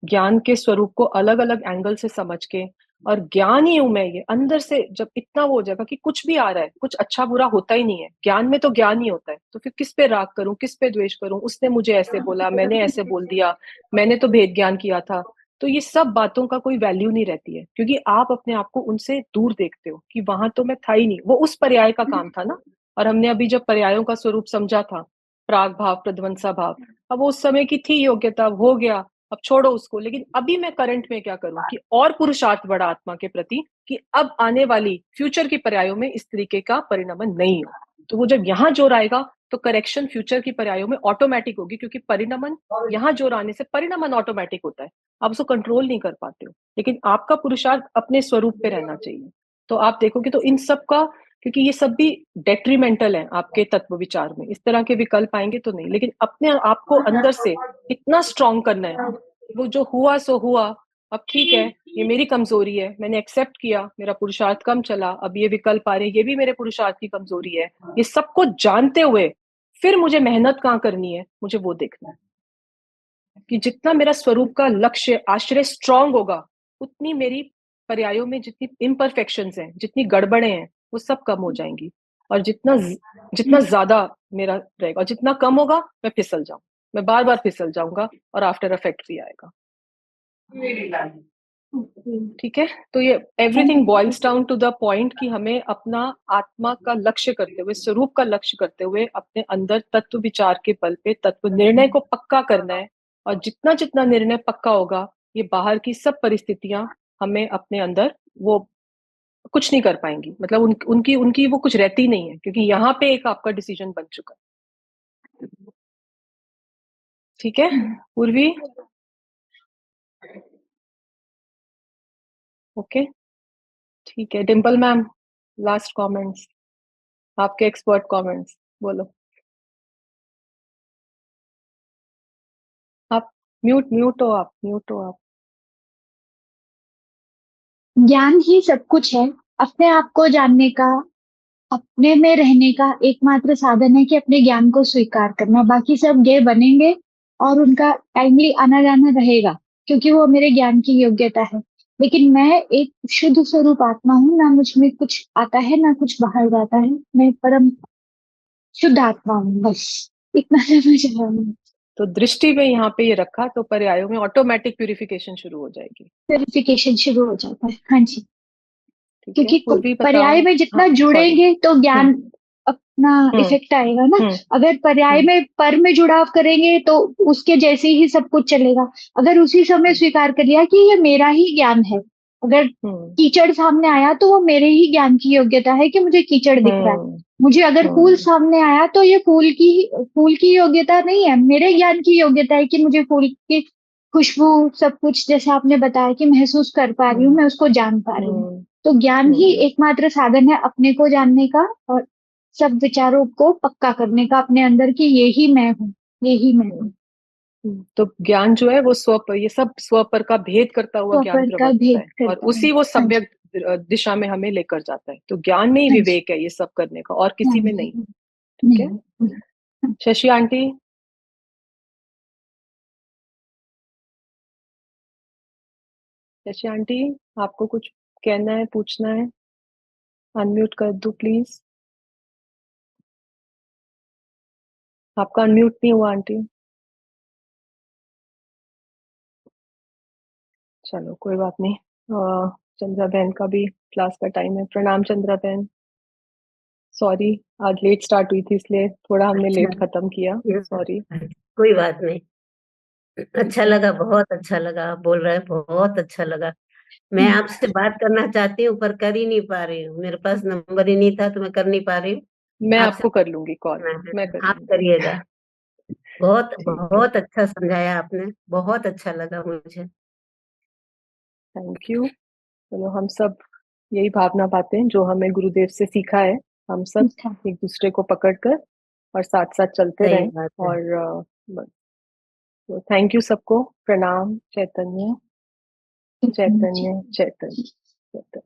ज्ञान के स्वरूप को अलग अलग एंगल से समझ के, और ज्ञान ही हूं मैं, ये अंदर से जब इतना वो हो जाएगा कि कुछ भी आ रहा है, कुछ अच्छा बुरा होता ही नहीं है, ज्ञान में तो ज्ञान ही होता है, तो फिर किस पे राग करूं, किस पे द्वेष करूं, उसने मुझे ऐसे बोला, मैंने ऐसे बोल दिया, मैंने तो भेद ज्ञान किया था। तो ये सब बातों का कोई वैल्यू नहीं रहती है, क्योंकि आप अपने आप को उनसे दूर देखते हो कि वहां तो मैं था ही नहीं, वो उस पर्याय का काम था ना। और हमने अभी जब पर्यायों का स्वरूप समझा था, प्राग भाव, प्रध्वंसा भाव, अब वो उस समय की थी योग्यता, हो गया, अब छोड़ो उसको। लेकिन अभी मैं करंट में क्या करूं कि और पुरुषार्थ बढ़ा आत्मा के प्रति, कि अब आने वाली फ्यूचर की पर्यायों में इस तरीके का परिणमन नहीं हो। तो वो जब यहाँ जोर आएगा तो करेक्शन फ्यूचर की पर्यायों में ऑटोमेटिक होगी, क्योंकि परिणमन, यहाँ जोर आने से परिणमन ऑटोमेटिक होता है, आप उसको कंट्रोल नहीं कर पाते हो। लेकिन आपका पुरुषार्थ अपने स्वरूप पे रहना चाहिए। तो आप देखोगे तो इन सब का, क्योंकि ये सब भी डेट्रीमेंटल है आपके तत्व विचार में, इस तरह के विकल्प आएंगे तो नहीं, लेकिन अपने आप को अंदर से इतना स्ट्रांग करना है, वो जो हुआ सो हुआ, अब ठीक है, ये मेरी कमजोरी है, मैंने एक्सेप्ट किया, मेरा पुरुषार्थ कम चला, अब ये विकल्प आ रहे हैं, ये भी मेरे पुरुषार्थ की कमजोरी है, ये सबको जानते हुए फिर मुझे मेहनत कहाँ करनी है, मुझे वो देखना है कि जितना मेरा स्वरूप का लक्ष्य आश्रय स्ट्रांग होगा, उतनी मेरी पर्यायों में जितनी इम्परफेक्शंस हैं, जितनी गड़बड़ें हैं, वो सब कम हो जाएंगी। और जितना ज्यादा मेरा रहेगा और जितना कम होगा, मैं फिसल जाऊँ, मैं बार बार फिसल जाऊंगा और आफ्टर इफेक्ट भी आएगा। ठीक है, तो ये everything boils down to the point कि हमें अपना आत्मा का लक्ष्य करते हुए, स्वरूप का लक्ष्य करते हुए, अपने अंदर तत्व विचार के बल पे तत्व निर्णय को पक्का करना है। और जितना जितना निर्णय पक्का होगा, ये बाहर की सब परिस्थितियां हमें अपने अंदर वो कुछ नहीं कर पाएंगी, मतलब उनकी उनकी वो कुछ रहती नहीं है, क्योंकि यहाँ पे एक आपका डिसीजन बन चुका है। ठीक है पूर्वी, ओके ठीक है। डिम्पल मैम, लास्ट कमेंट्स, आपके एक्सपर्ट कमेंट्स बोलो। आप म्यूट हो, आप म्यूट हो आप। ज्ञान ही सब कुछ है। अपने आप को जानने का, अपने में रहने का एकमात्र साधन है कि अपने ज्ञान को स्वीकार करना। बाकी सब गे बनेंगे और उनका टाइमली आना जाना रहेगा, क्योंकि वो मेरे ज्ञान की योग्यता है। लेकिन मैं एक शुद्ध स्वरूप आत्मा हूँ, ना मुझ में कुछ आता है ना कुछ बाहर जाता है। मैं परम शुद्ध आत्मा हूँ, बस इतना समझ रहा हूँ। तो दृष्टि में यहाँ पे ये रखा तो पर्यायों में ऑटोमेटिक प्यूरिफिकेशन शुरू हो जाएगी, प्यूरिफिकेशन शुरू हो जाता है। हाँ जी, ठीक है। क्योंकि पूर्वी बताओ। पर्याय में जितना हाँ, जुड़ेंगे तो ज्ञान अपना हम्म, इफेक्ट आएगा ना। हम्म, अगर पर्याय में पर में जुड़ाव करेंगे तो उसके जैसे ही सब कुछ चलेगा। अगर उसी समय स्वीकार कर लिया कि ये मेरा ही ज्ञान है, अगर कीचड़ सामने आया तो वो मेरे ही ज्ञान की योग्यता है कि मुझे कीचड़ दिख रहा है। मुझे अगर फूल सामने आया तो ये फूल की योग्यता नहीं है, मेरे ज्ञान की योग्यता है कि मुझे फूल की खुशबू सब कुछ, जैसे आपने बताया, कि महसूस कर पा रही हूँ, मैं उसको जान पा रही हूँ। तो ज्ञान ही एकमात्र साधन है अपने को जानने का और सब विचारों को पक्का करने का अपने अंदर कि यही मैं हूँ, यही मैं हूँ। तो ज्ञान जो है वो ये सब स्व पर का भेद करता हुआ ज्ञान स्व का प्रवर्तता भेद है, और करता है। उसी वो सम्यक दिशा में हमें लेकर जाता है। तो ज्ञान में ही हाँ जी। विवेक है ये सब करने का, और किसी में नहीं। ठीक नहीं, है। नहीं। शशि आंटी, शशि आंटी आपको कुछ कहना है, पूछना है? अनम्यूट कर दो प्लीज, आपका अनम्यूट नहीं हुआ आंटी। चलो कोई बात नहीं। चंद्रा बहन का भी क्लास का टाइम है। प्रणाम चंद्रा बहन, सॉरी आज लेट स्टार्ट हुई थी इसलिए थोड़ा हमने लेट खत्म किया, सॉरी। कोई बात नहीं, अच्छा लगा, बहुत अच्छा लगा। आप बोल रहे हैं, बहुत अच्छा लगा। मैं आपसे बात करना चाहती हूँ पर कर ही नहीं पा रही हूँ, मेरे पास नंबर ही नहीं था तो मैं कर नहीं पा रही हूँ। मैं आपसे आपको कर लूंगी कॉल, करना है, मैं कर आप लूंगी। करिएगा। बहुत ठीक है, बहुत अच्छा समझाया आपने, बहुत अच्छा लगा मुझे। Thank you. चलो हम सब यही भावना बातें जो हमें गुरुदेव से सीखा है, हम सब एक दूसरे को पकड़कर और साथ साथ चलते सही रहें। बात है। और थैंक यू सबको। प्रणाम। चैतन्य चैतन्य चैतन्य चैतन्य।